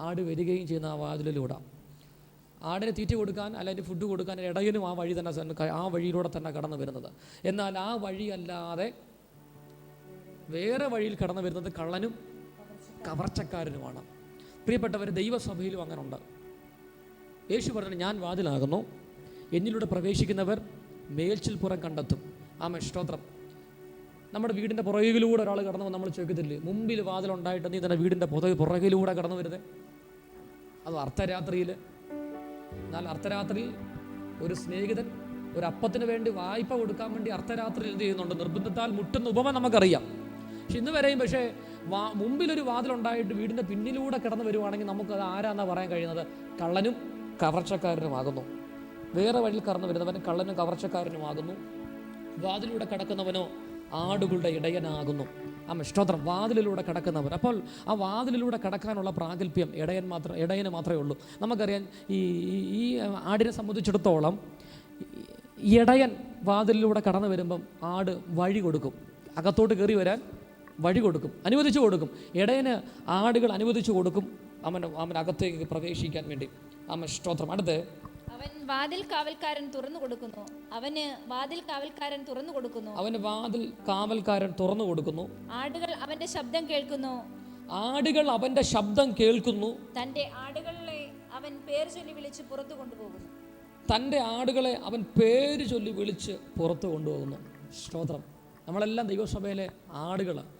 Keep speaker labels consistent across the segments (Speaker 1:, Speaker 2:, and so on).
Speaker 1: ആട് വരികയും ചെയ്യുന്ന ആ വാതിലിലൂടെ. ആടിന് തീറ്റ കൊടുക്കാൻ അല്ലെങ്കിൽ ഫുഡ് കൊടുക്കാൻ ഇടയനും ആ വഴി തന്നെ, ആ വഴിയിലൂടെ തന്നെ കടന്നു വരുന്നത്. എന്നാൽ ആ വഴിയല്ലാതെ വേറെ വഴിയിൽ കടന്നു വരുന്നത് കള്ളനും കവർച്ചക്കാരനുമാണ്. പ്രിയപ്പെട്ടവർ, ദൈവസഭയിലും അങ്ങനെ ഉണ്ട്. യേശു പറഞ്ഞു, ഞാൻ വാതിലാകുന്നു, എന്നിലൂടെ പ്രവേശിക്കുന്നവർ മേൽച്ചിൽപ്പുറം കണ്ടെത്തും. ആമേൻ, സ്തോത്രം. നമ്മുടെ വീടിൻ്റെ പുറകിലൂടെ ഒരാൾ കടന്നു നമ്മൾ ചോദിക്കത്തില്ലേ, മുമ്പിൽ വാതിലുണ്ടായിട്ട് നീ തന്നെ വീടിൻ്റെ പുറകിലൂടെ കടന്നു വരുന്നത്? അത് അർദ്ധരാത്രിയിൽ. എന്നാൽ അർദ്ധരാത്രിയിൽ ഒരു സ്നേഹിതൻ ഒരു അപ്പത്തിന് വേണ്ടി വായ്പ കൊടുക്കാൻ വേണ്ടി അർദ്ധരാത്രിയിൽ എന്ത് ചെയ്യുന്നുണ്ട്? നിർബന്ധത്താൽ മുട്ടുന്ന ഉപമ നമുക്കറിയാം. പക്ഷെ ഇന്ന് വരെയും പക്ഷേ മുമ്പിലൊരു വാതിലുണ്ടായിട്ട് വീടിൻ്റെ പിന്നിലൂടെ കിടന്നു വരുവാണെങ്കിൽ നമുക്കത് ആരാന്നാ പറയാൻ കഴിയുന്നത്? കള്ളനും കവർച്ചക്കാരനുമാകുന്നു. വേറെ വഴിയിൽ കടന്നു വരുന്നവൻ കള്ളനും കവർച്ചക്കാരനുമാകുന്നു. വാതിലൂടെ കിടക്കുന്നവനോ ആടുകളുടെ ഇടയനാകുന്നു. സ്തോത്രം. വാതിലിലൂടെ കിടക്കുന്നവർ. അപ്പോൾ ആ വാതിലിലൂടെ കിടക്കാനുള്ള പ്രാഗൽഭ്യം ഇടയന് മാത്രമേ ഉള്ളൂ. നമുക്കറിയാം, ഈ ആടിനെ സംബന്ധിച്ചിടത്തോളം ഇടയൻ വാതിലിലൂടെ കടന്നു വരുമ്പം ആട് വഴി കൊടുക്കും, അകത്തോട്ട് കയറി വരാൻ വഴി കൊടുക്കും, അനുവദിച്ചു കൊടുക്കും. ഇടയന് ആടുകൾ അനുവദിച്ചു കൊടുക്കും അവൻ അകത്തേക്ക് പ്രവേശിക്കാൻ വേണ്ടി. സ്തോത്രം. അടുത്ത്,
Speaker 2: അവൻ വാതിൽ കാവൽക്കാരൻ തുറന്നു കൊടുക്കുന്നു. അവന് വാതിൽ കാവൽക്കാരൻ തുറന്നു കൊടുക്കുന്നു.
Speaker 1: അവന് വാതിൽ കാവൽക്കാരൻ തുറന്നു കൊടുക്കുന്നു.
Speaker 2: ആടുകൾ അവന്റെ ശബ്ദം കേൾക്കുന്നു.
Speaker 1: ആടുകൾ അവന്റെ ശബ്ദം കേൾക്കുന്നു.
Speaker 2: തന്റെ ആടുകളെ അവൻ പേര് ചൊല്ലി വിളിച്ച് പുറത്തു കൊണ്ടുപോകുന്നു.
Speaker 1: തൻ്റെ ആടുകളെ അവൻ പേര് ചൊല്ലി വിളിച്ച് പുറത്തു കൊണ്ടുപോകുന്നു. സ്തോത്രം. നമ്മളെല്ലാം ദൈവസഭയിലെ ആടുകളാണ്.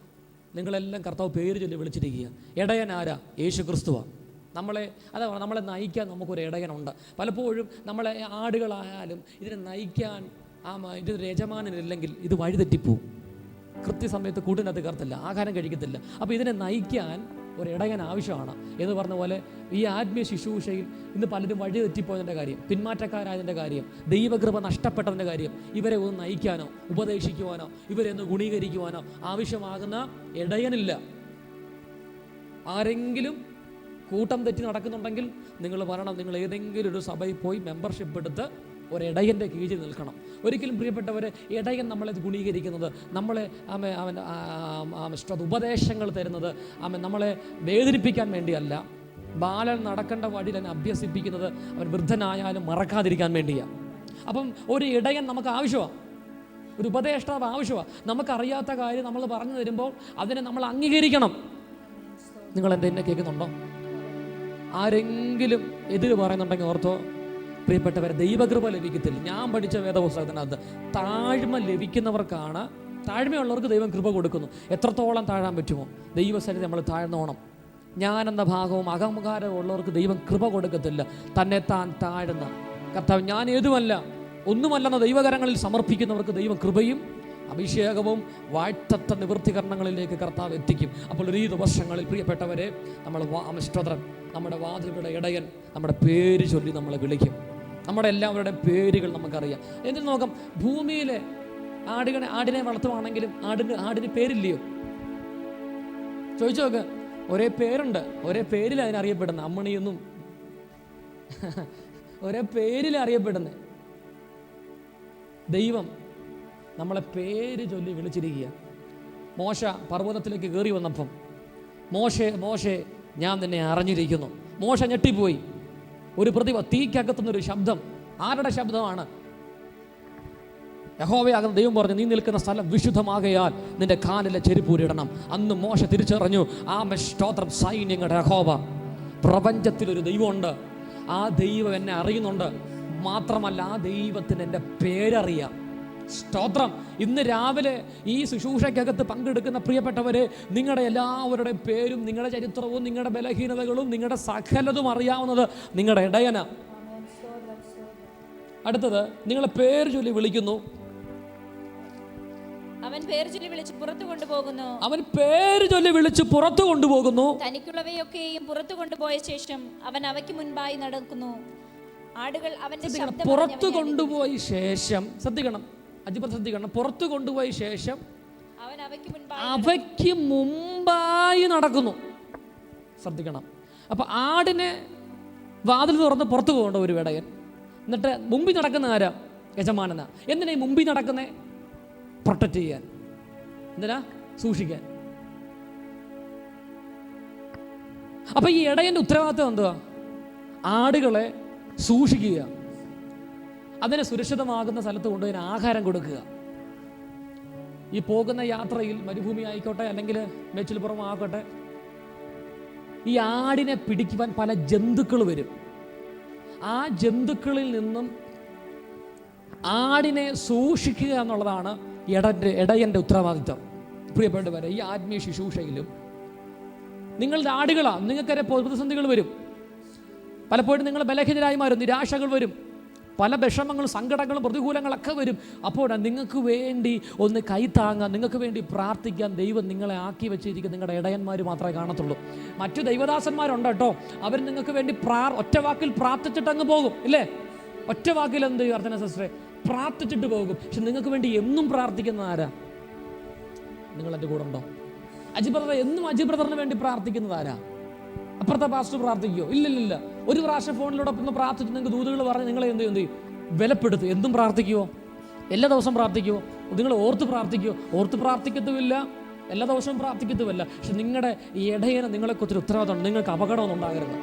Speaker 1: നിങ്ങളെല്ലാം കർത്താവ് പേര് ചൊല്ലി വിളിച്ചിരിക്കുക. ഇടയൻ ആരാ? യേശു ക്രിസ്തുവാണ്. നമ്മളെ നയിക്കാൻ നമുക്കൊരു ഇടയനുണ്ട്. പലപ്പോഴും നമ്മളെ ആടുകളായാലും ഇതിനെ നയിക്കാൻ ഇതിന് യജമാനനില്ലെങ്കിൽ ഇത് വഴിതെറ്റിപ്പോവും. കൃത്യസമയത്ത് കൂട്ടിനകത്ത് കയറത്തില്ല, ആഹാരം കഴിക്കത്തില്ല. അപ്പോൾ ഇതിനെ നയിക്കാൻ ഒരു ഇടയൻ ആവശ്യമാണ്. എന്ന് പറഞ്ഞ പോലെ ഈ ആത്മീയ ശുശ്രൂഷയിൽ ഇന്ന് പലരും വഴി തെറ്റിപ്പോയതിൻ്റെ കാര്യം, പിന്മാറ്റക്കാരായതിൻ്റെ കാര്യം, ദൈവകൃപ നഷ്ടപ്പെട്ടതിൻ്റെ കാര്യം, ഇവരെ ഒന്ന് നയിക്കാനോ ഉപദേശിക്കുവാനോ ഇവരെ ഒന്ന് ഗുണീകരിക്കുവാനോ ആവശ്യമാകുന്ന ഇടയനില്ല. ആരെങ്കിലും കൂട്ടം തെറ്റി നടക്കുന്നുണ്ടെങ്കിൽ നിങ്ങൾ പറയണം, നിങ്ങൾ ഏതെങ്കിലും ഒരു സഭയിൽ പോയി മെമ്പർഷിപ്പ് എടുത്ത് ഒരിടയൻ്റെ കീഴിൽ നിൽക്കണം. ഒരിക്കലും പ്രിയപ്പെട്ടവരെ, ഇടയൻ നമ്മളെ ഗുണീകരിക്കുന്നത്, നമ്മളെ ഉപദേശങ്ങൾ തരുന്നത് നമ്മളെ വേദനിപ്പിക്കാൻ വേണ്ടിയല്ല. ബാലൻ നടക്കേണ്ട വഴിയിൽ തന്നെ അഭ്യസിപ്പിക്കുന്നത് അവൻ വൃദ്ധനായാലും മറക്കാതിരിക്കാൻ വേണ്ടിയാണ്. അപ്പം ഒരു ഇടയൻ നമുക്ക് ആവശ്യമാണ്, ഒരു ഉപദേഷ്ടാവ് ആവശ്യമാണ്. നമുക്കറിയാത്ത കാര്യം നമ്മൾ പറഞ്ഞു തരുമ്പോൾ അതിനെ നമ്മൾ അംഗീകരിക്കണം. നിങ്ങൾ എന്നെ കേൾക്കുന്നുണ്ടോ? ആരെങ്കിലും എതിര് പറയുന്നുണ്ടെങ്കിൽ ഓർത്തോ, പ്രിയപ്പെട്ടവരെ, ദൈവകൃപ ലഭിക്കത്തില്ല. ഞാൻ പഠിച്ച വേദപുസ്തകത്തിനകത്ത് താഴ്മ ലഭിക്കുന്നവർക്കാണ്, താഴ്മയുള്ളവർക്ക് ദൈവം കൃപ കൊടുക്കുന്നു. എത്രത്തോളം താഴാൻ പറ്റുമോ ദൈവസന്നിധി നമ്മൾ താഴ്ന്നോണം. ഞാനെന്ന ഭാഗവും അഹങ്കാരവും ഉള്ളവർക്ക് ദൈവം കൃപ കൊടുക്കത്തില്ല. തന്നെ താൻ താഴ്ന്ന കർത്താവ് ഞാൻ ഏതുമല്ല ഒന്നുമല്ലെന്ന ദൈവകരങ്ങളിൽ സമർപ്പിക്കുന്നവർക്ക് ദൈവം കൃപയും അഭിഷേകവും വാഴ്ത്തത്ത നിവൃത്തികരണങ്ങളിലേക്ക് കർത്താവ് എത്തിക്കും. അപ്പോൾ ഈ ദിവസങ്ങളിൽ പ്രിയപ്പെട്ടവരെ, നമ്മുടെ വാതിലുകളുടെ ഇടയൻ നമ്മുടെ പേര് ചൊല്ലി നമ്മളെ വിളിക്കും. നമ്മുടെ എല്ലാവരുടെയും പേരുകൾ നമുക്കറിയാം. എന്നിട്ട് നോക്കാം, ഭൂമിയിലെ ആടിനെ വളർത്തുവാണെങ്കിലും ആടിന് പേരില്ലയോ? ചോദിച്ചു നോക്ക്. ഒരേ പേരുണ്ട്, ഒരേ പേരിൽ അതിനറിയപ്പെടുന്നത്. അമ്മണിയൊന്നും ഒരേ പേരിൽ അറിയപ്പെടുന്നത്. ദൈവം നമ്മളെ പേര് ചൊല്ലി വിളിച്ചിരിക്കുക. മോശ പർവ്വതത്തിലേക്ക് കയറി വന്നപ്പം, മോശെ ഞാൻ നിന്നെ അറിഞ്ഞിരിക്കുന്നു. മോശ ഞെട്ടിപ്പോയി. ഒരു പ്രതിഭ, തീക്കകത്തുനിന്നൊരു ശബ്ദം. ആരുടെ ശബ്ദമാണ്? യഹോവയാകുന്ന ദൈവം പറഞ്ഞു, നീ നിൽക്കുന്ന സ്ഥലം വിശുദ്ധമാകയാൽ നിന്റെ കാലിലെ ചെരുപ്പൂരിടണം. അന്ന് മോശ തിരിച്ചറിഞ്ഞു, സ്തോത്രം, സൈന്യങ്ങളുടെ യഹോവ, പ്രപഞ്ചത്തിലൊരു ദൈവമുണ്ട്. ആ ദൈവം എന്നെ അറിയുന്നുണ്ട്. മാത്രമല്ല, ആ ദൈവത്തിന് എൻ്റെ പേരറിയാം. സ്തോത്രം. ഇന്ന് രാവിലെ ഈ ശുശ്രൂഷയ്ക്കകത്ത് പങ്കെടുക്കുന്ന പ്രിയപ്പെട്ടവരെ, നിങ്ങളുടെ എല്ലാവരുടെയും പേരും നിങ്ങളുടെ ചരിത്രവും നിങ്ങളുടെ ബലഹീനതകളും നിങ്ങളുടെ സകലതും അറിയാവുന്നത് നിങ്ങളുടെ ഇടയന. അടുത്തത്, നിങ്ങളെ പേര് ചൊല്ലി വിളിക്കുന്നു.
Speaker 2: അവൻ പേര് ചൊല്ലി വിളിച്ച് പുറത്തു കൊണ്ടുപോകുന്നു.
Speaker 1: അവൻ പേര് ചൊല്ലി വിളിച്ച് പുറത്തു കൊണ്ടുപോകുന്നു.
Speaker 2: തനിക്കുള്ളവയൊക്കെയും പുറത്തു കൊണ്ടുപോയ ശേഷം അവൻ അവയ്ക്ക് മുൻപായി നടക്കുന്നു. ആടുകൾ അവന്റെ ശബ്ദം
Speaker 1: പുറത്തു കൊണ്ടുപോയ ശേഷം, ശ്രദ്ധിക്കണം, പുറത്തു കൊണ്ടുപോയ ശേഷം
Speaker 2: അവൻ
Speaker 1: അവയ്ക്ക് മുമ്പായി നടക്കുന്നു. ശ്രദ്ധിക്കണം. അപ്പൊ ആടിനെ വാതിൽ തുറന്ന് പുറത്തു പോകേണ്ട ഒരു ഇടയൻ. എന്നിട്ട് മുമ്പിൽ നടക്കുന്ന ആരാ? യജമാനനാ. എന്തിനാ ഈ മുമ്പിൽ നടക്കുന്നേ? പ്രൊട്ടക്റ്റ് ചെയ്യാൻ. എന്തിനാ? സൂക്ഷിക്കാൻ. അപ്പം ഈ ഇടയൻ്റെ ഉത്തരവാദിത്വം എന്തുവാ? ആടുകളെ സൂക്ഷിക്കുക, അതിനെ സുരക്ഷിതമാകുന്ന സ്ഥലത്ത് കൊണ്ടുപോയി ആഹാരം കൊടുക്കുക. ഈ പോകുന്ന യാത്രയിൽ മരുഭൂമി ആയിക്കോട്ടെ അല്ലെങ്കിൽ മേച്ചിൽപ്പുറം ആകട്ടെ, ഈ ആടിനെ പിടിക്കുവാൻ പല ജന്തുക്കൾ വരും. ആ ജന്തുക്കളിൽ നിന്നും ആടിനെ സൂക്ഷിക്കുക എന്നുള്ളതാണ് ഇടയൻ്റെ ഉത്തരവാദിത്വം. പ്രിയപ്പെട്ടവരെ, ഈ ആത്മീയ ശുശ്രൂഷയിലും നിങ്ങളുടെ ആടുകളാണ്, നിങ്ങൾക്കരെ പ്രതിസന്ധികൾ വരും. പലപ്പോഴും നിങ്ങൾ ബലഹീനരായി മാറും, നിരാശകൾ വരും, പല വിഷമങ്ങളും സങ്കടങ്ങളും പ്രതികൂലങ്ങളൊക്കെ വരും. അപ്പോൾ നിങ്ങൾക്ക് വേണ്ടി ഒന്ന് കൈത്താങ്ങാൻ, നിങ്ങൾക്ക് വേണ്ടി പ്രാർത്ഥിക്കാൻ ദൈവം നിങ്ങളെ ആക്കി വെച്ചിരിക്കുന്ന നിങ്ങളുടെ ഇടയന്മാർ മാത്രമേ കാണത്തുള്ളൂ. മറ്റു ദൈവദാസന്മാരുണ്ട് കേട്ടോ, അവർ നിങ്ങൾക്ക് വേണ്ടി ഒറ്റ വാക്കിൽ പ്രാർത്ഥിച്ചിട്ട് അങ്ങ് പോകും, ഇല്ലേ? ഒറ്റ വാക്കിൽ എന്ത് ചെയ്യും അർച്ചന സിസ്റ്ററെ? പ്രാർത്ഥിച്ചിട്ട് പോകും. പക്ഷെ നിങ്ങൾക്ക് വേണ്ടി എന്നും പ്രാർത്ഥിക്കുന്ന ആരാ? നിങ്ങൾ എൻ്റെ കൂടെ ഉണ്ടോ? അജി ബ്രദർ എന്നും അജി ബ്രദറിന് വേണ്ടി പ്രാർത്ഥിക്കുന്നത് ആരാ? അപ്പുറത്തെ പാസ്റ്റർ പ്രാർത്ഥിക്കുമോ? ഇല്ലില്ല. ഒരു പ്രാവശ്യം ഫോണിലൂടെ ഒന്ന് പ്രാർത്ഥിച്ച് നിങ്ങൾക്ക് ദൂതുകൾ പറഞ്ഞ് നിങ്ങളെ എന്ത് ചെയ്യും? ബലപ്പെടുത്തും. എന്തും പ്രാർത്ഥിക്കുമോ? എല്ലാ ദിവസവും പ്രാർത്ഥിക്കുമോ? നിങ്ങൾ ഓർത്ത് പ്രാർത്ഥിക്കുമോ? ഓർത്ത് പ്രാർത്ഥിക്കത്തുമില്ല, എല്ലാ ദിവസവും പ്രാർത്ഥിക്കത്തുമില്ല. പക്ഷെ നിങ്ങളുടെ ഈ ഇടയനെ നിങ്ങളെക്കുറിച്ചൊരു ഉത്തരവാദിത്തമുണ്ട്. നിങ്ങൾക്ക് അപകടമൊന്നും ഉണ്ടാകരുത്.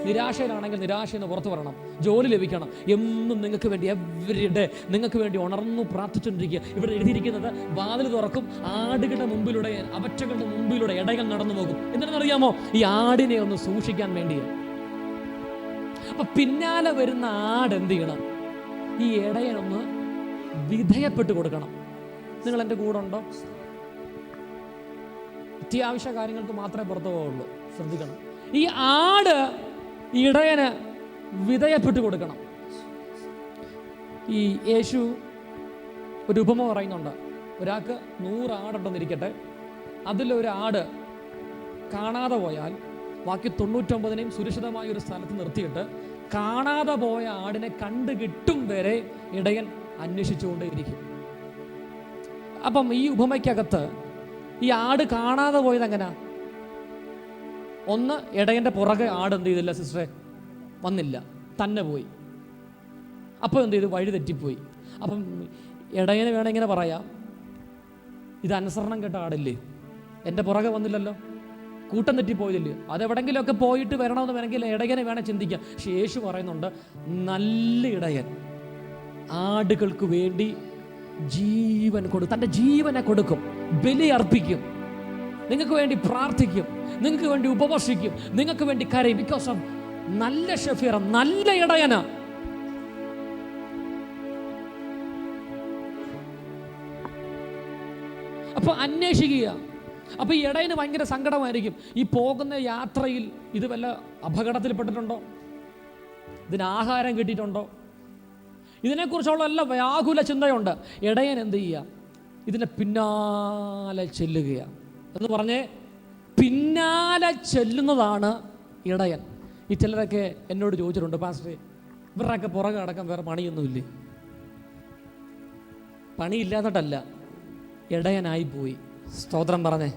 Speaker 1: നിരാശയിലാണെങ്കിൽ നിരാശയിൽ നിന്ന് പുറത്തു വരണം, ജോലി ലഭിക്കണം. എന്നും നിങ്ങൾക്ക് വേണ്ടി എവരിഡേ നിങ്ങൾക്ക് വേണ്ടി ഉണർന്നു പ്രാർത്ഥിച്ചുകൊണ്ടിരിക്കുക. ഇവിടെ എഴുതിയിരിക്കുന്നത് വാതിൽ തുറക്കും, ആടുകളുടെ മുമ്പിലൂടെ, അവറ്റകളുടെ മുമ്പിലൂടെ ഇടയൻ നടന്നു പോകും. എന്താണെന്നറിയാമോ? ഈ ആടിനെ ഒന്ന് സൂക്ഷിക്കാൻ വേണ്ടിയാണ്. അപ്പൊ പിന്നാലെ വരുന്ന ആട് എന്ത് ചെയ്യണം? ഈ ഇടയനൊന്ന് വിധേയപ്പെട്ട് കൊടുക്കണം. നിങ്ങൾ എൻ്റെ കൂടെ ഉണ്ടോ? അത്യാവശ്യ കാര്യങ്ങൾക്ക് മാത്രമേ പുറത്തു പോവുള്ളൂ. ശ്രദ്ധിക്കണം. ഈ ആട് ഇടയന് വിധേയപ്പെട്ട് കൊടുക്കണം. ഈ യേശു ഒരു ഉപമ പറയുന്നുണ്ട്. ഒരാൾക്ക് 100 ആടുണ്ടെന്നിരിക്കട്ടെ, അതിലൊരു ആട് കാണാതെ പോയാൽ ബാക്കി 99നെയും സുരക്ഷിതമായ ഒരു സ്ഥലത്ത് നിർത്തിയിട്ട് കാണാതെ പോയ ആടിനെ കണ്ടു കിട്ടും വരെ ഇടയൻ അന്വേഷിച്ചുകൊണ്ടേയിരിക്കും. അപ്പം ഈ ഉപമയ്ക്കകത്ത് ഈ ആട് കാണാതെ പോയത് എങ്ങനെയാ? ഒന്ന്, ഇടയൻ്റെ പുറകെ ആട് എന്ത് ചെയ്തില്ല സിസ്റ്ററെ? വന്നില്ല, തന്നെ പോയി. അപ്പോൾ എന്ത് ചെയ്തു? വഴി തെറ്റിപ്പോയി. അപ്പം ഇടയന് വേണം ഇങ്ങനെ പറയാം, ഇത് അനുസരണം കേട്ട ആടല്ലേ, എൻ്റെ പുറകെ വന്നില്ലല്ലോ, കൂട്ടം തെറ്റിപ്പോയില്ലല്ലോ, അതെവിടെങ്കിലുമൊക്കെ പോയിട്ട് വരണമെന്ന് വേണമെങ്കിൽ ഇടയനെ വേണം ചിന്തിക്കാം. പക്ഷെ യേശു പറയുന്നുണ്ട്, നല്ല ഇടയൻ ആടുകൾക്ക് വേണ്ടി ജീവൻ കൊടുക്കും, തൻ്റെ ജീവനെ കൊടുക്കും, ബലി അർപ്പിക്കും, നിങ്ങൾക്ക് വേണ്ടി പ്രാർത്ഥിക്കും, നിങ്ങൾക്ക് വേണ്ടി ഉപവസിക്കും, നിങ്ങൾക്ക് വേണ്ടി കരയും. ബിക്കോസ് ഓഫ് നല്ല ഷെഫീർ, നല്ല ഇടയന. അപ്പൊ അന്വേഷിക്കുക. അപ്പൊ ഈ ഇടയന് ഭയങ്കര സങ്കടമായിരിക്കും. ഈ പോകുന്ന യാത്രയിൽ ഇത് വല്ല അപകടത്തിൽപ്പെട്ടിട്ടുണ്ടോ? ഇതിന് ആഹാരം കിട്ടിയിട്ടുണ്ടോ? ഇതിനെക്കുറിച്ചുള്ള എല്ലാ വ്യാകുല ചിന്തയുണ്ട്. ഇടയൻ എന്ത് ചെയ്യുക? ഇതിനെ പിന്നാലെ ചെല്ലുകയാണ് എന്ന് പറഞ്ഞ് പിന്നാലെ ചെല്ലുന്നതാണ് ഇടയൻ. ഈ ചിലരൊക്കെ എന്നോട് ചോദിച്ചിട്ടുണ്ട്, പാസ്റ്ററെ ഇവരുടെയൊക്കെ പുറകെ അടക്കം വേറെ പണിയൊന്നുമില്ലേ? പണിയില്ലാത്തതല്ല, ഇടയനായി പോയി. സ്തോത്രം പറഞ്ഞേ.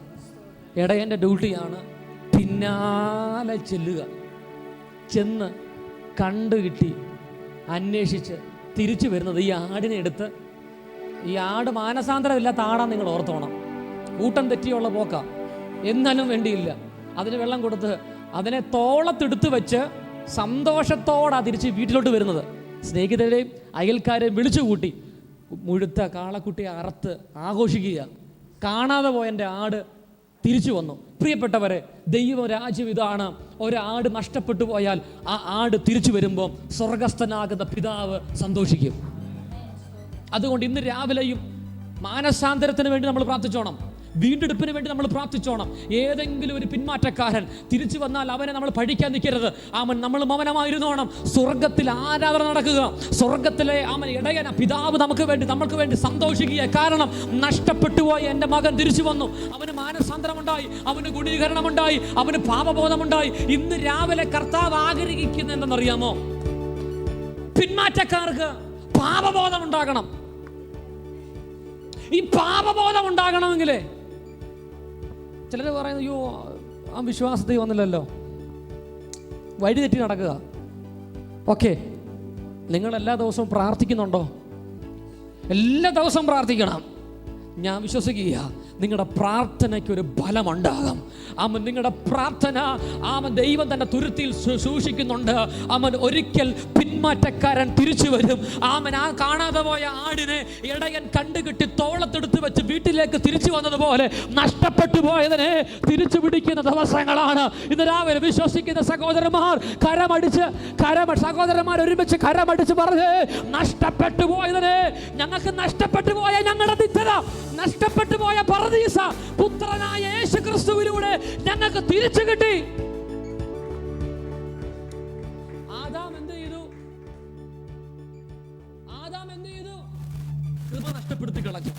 Speaker 1: ഇടയൻ്റെ ഡ്യൂട്ടിയാണ് പിന്നാലെ ചെല്ലുക, ചെന്ന് കണ്ടുകിട്ടി അന്വേഷിച്ച് തിരിച്ചു വരുന്നത്. ഈ ആടിനെ എടുത്ത്, ഈ ആട് മാനസാന്തരമില്ലാത്ത ആടാൻ നിങ്ങൾ ഓർത്തോണം. കൂട്ടം തെറ്റിയുള്ള പോക്ക, എന്നാലും വേണ്ടിയില്ല, അതിന് വെള്ളം കൊടുത്ത് അതിനെ തോളത്തെടുത്ത് വെച്ച് സന്തോഷത്തോടെ തിരിച്ച് വീട്ടിലോട്ട് വരുന്നത്. സ്നേഹിതരെയും അയൽക്കാരെയും വിളിച്ചു കൂട്ടി മുഴുത്ത കാളക്കുട്ടിയെ അറുത്ത് ആഘോഷിക്കുക. കാണാതെ പോയ എൻ്റെ ആട് തിരിച്ചു വന്നു. പ്രിയപ്പെട്ടവരെ, ദൈവരാജ്യം ഇതാണ്. ഒരാട് നഷ്ടപ്പെട്ടു പോയാൽ ആ ആട് തിരിച്ചു വരുമ്പോൾ സ്വർഗസ്ഥനാകുന്ന പിതാവ് സന്തോഷിക്കും. അതുകൊണ്ട് ഇന്ന് രാവിലെയും മാനസാന്തരത്തിന് വേണ്ടി നമ്മൾ പ്രാർത്ഥിച്ചോണം, വീണ്ടെടുപ്പിന് വേണ്ടി നമ്മൾ പ്രാർത്ഥിച്ചോണം. ഏതെങ്കിലും ഒരു പിന്മാറ്റക്കാരൻ തിരിച്ചു വന്നാൽ അവനെ നമ്മൾ പഴിക്കാൻ നിൽക്കരുത്. നമ്മൾ മൗനമായിരുന്നോണം. സ്വർഗത്തിൽ ആരാധന നടക്കുക. സ്വർഗത്തിലെ ഇടയന പിതാവ് നമ്മൾക്ക് വേണ്ടി സന്തോഷിക്കുക. കാരണം നഷ്ടപ്പെട്ടു പോയ എൻ്റെ മകൻ തിരിച്ചു വന്നു. അവന് മാനസാന്തരമുണ്ടായി, അവന് ഗുണീകരണമുണ്ടായി, അവന് പാപബോധമുണ്ടായി. ഇന്ന് രാവിലെ കർത്താവ് ആഗ്രഹിക്കുന്ന എന്തെന്നറിയാമോ? പിന്മാറ്റക്കാർക്ക് പാപബോധം ഉണ്ടാകണം. ഈ പാപബോധം ഉണ്ടാകണമെങ്കിലേ, ചിലർ പറയുന്നു, അയ്യോ ആ വിശ്വാസത്തിൽ വന്നില്ലല്ലോ, വഴി തെറ്റി നടക്കുക. ഓക്കെ, നിങ്ങൾ എല്ലാ ദിവസവും പ്രാർത്ഥിക്കുന്നുണ്ടോ? എല്ലാ ദിവസവും പ്രാർത്ഥിക്കണം. ഞാൻ വിശ്വസിക്കുക, നിങ്ങളുടെ പ്രാർത്ഥനയ്ക്കൊരു ബലമുണ്ടാകും. ആമൻ, നിങ്ങളുടെ പ്രാർത്ഥന ദൈവം തന്നെ തുരുത്തിയിൽ സൂക്ഷിക്കുന്നുണ്ട്. ഒരിക്കൽ പിന്മാറ്റക്കാരൻ തിരിച്ചു വരും. ആ കാണാതെ പോയ ആടിനെ ഇടയൻ കണ്ടുകിട്ടി തോളത്തെടുത്ത് വെച്ച് വീട്ടിലേക്ക് തിരിച്ചു വന്നതുപോലെ നഷ്ടപ്പെട്ടു പോയതിനെ തിരിച്ചു പിടിക്കുന്ന ദിവസങ്ങളാണ് ഇന്ന് രാവിലെ. വിശ്വസിക്കുന്ന സഹോദരന്മാർ സഹോദരന്മാർ ഒരുമിച്ച് കരമടിച്ച് പറഞ്ഞ്, നഷ്ടപ്പെട്ടു പോയതിനെ, ഞങ്ങൾക്ക് നഷ്ടപ്പെട്ടു പോയ ഞങ്ങളുടെ നിത്യത, നഷ്ടപ്പെട്ടു പോയ പറുദീസ പുത്രനായ യേശുക്രിസ്തുവിലൂടെ ഞങ്ങൾക്ക് തിരിച്ചു കിട്ടി. ആദാം എന്ത് ചെയ്തു? കൃപ നഷ്ടപ്പെടുത്തി കളഞ്ഞു.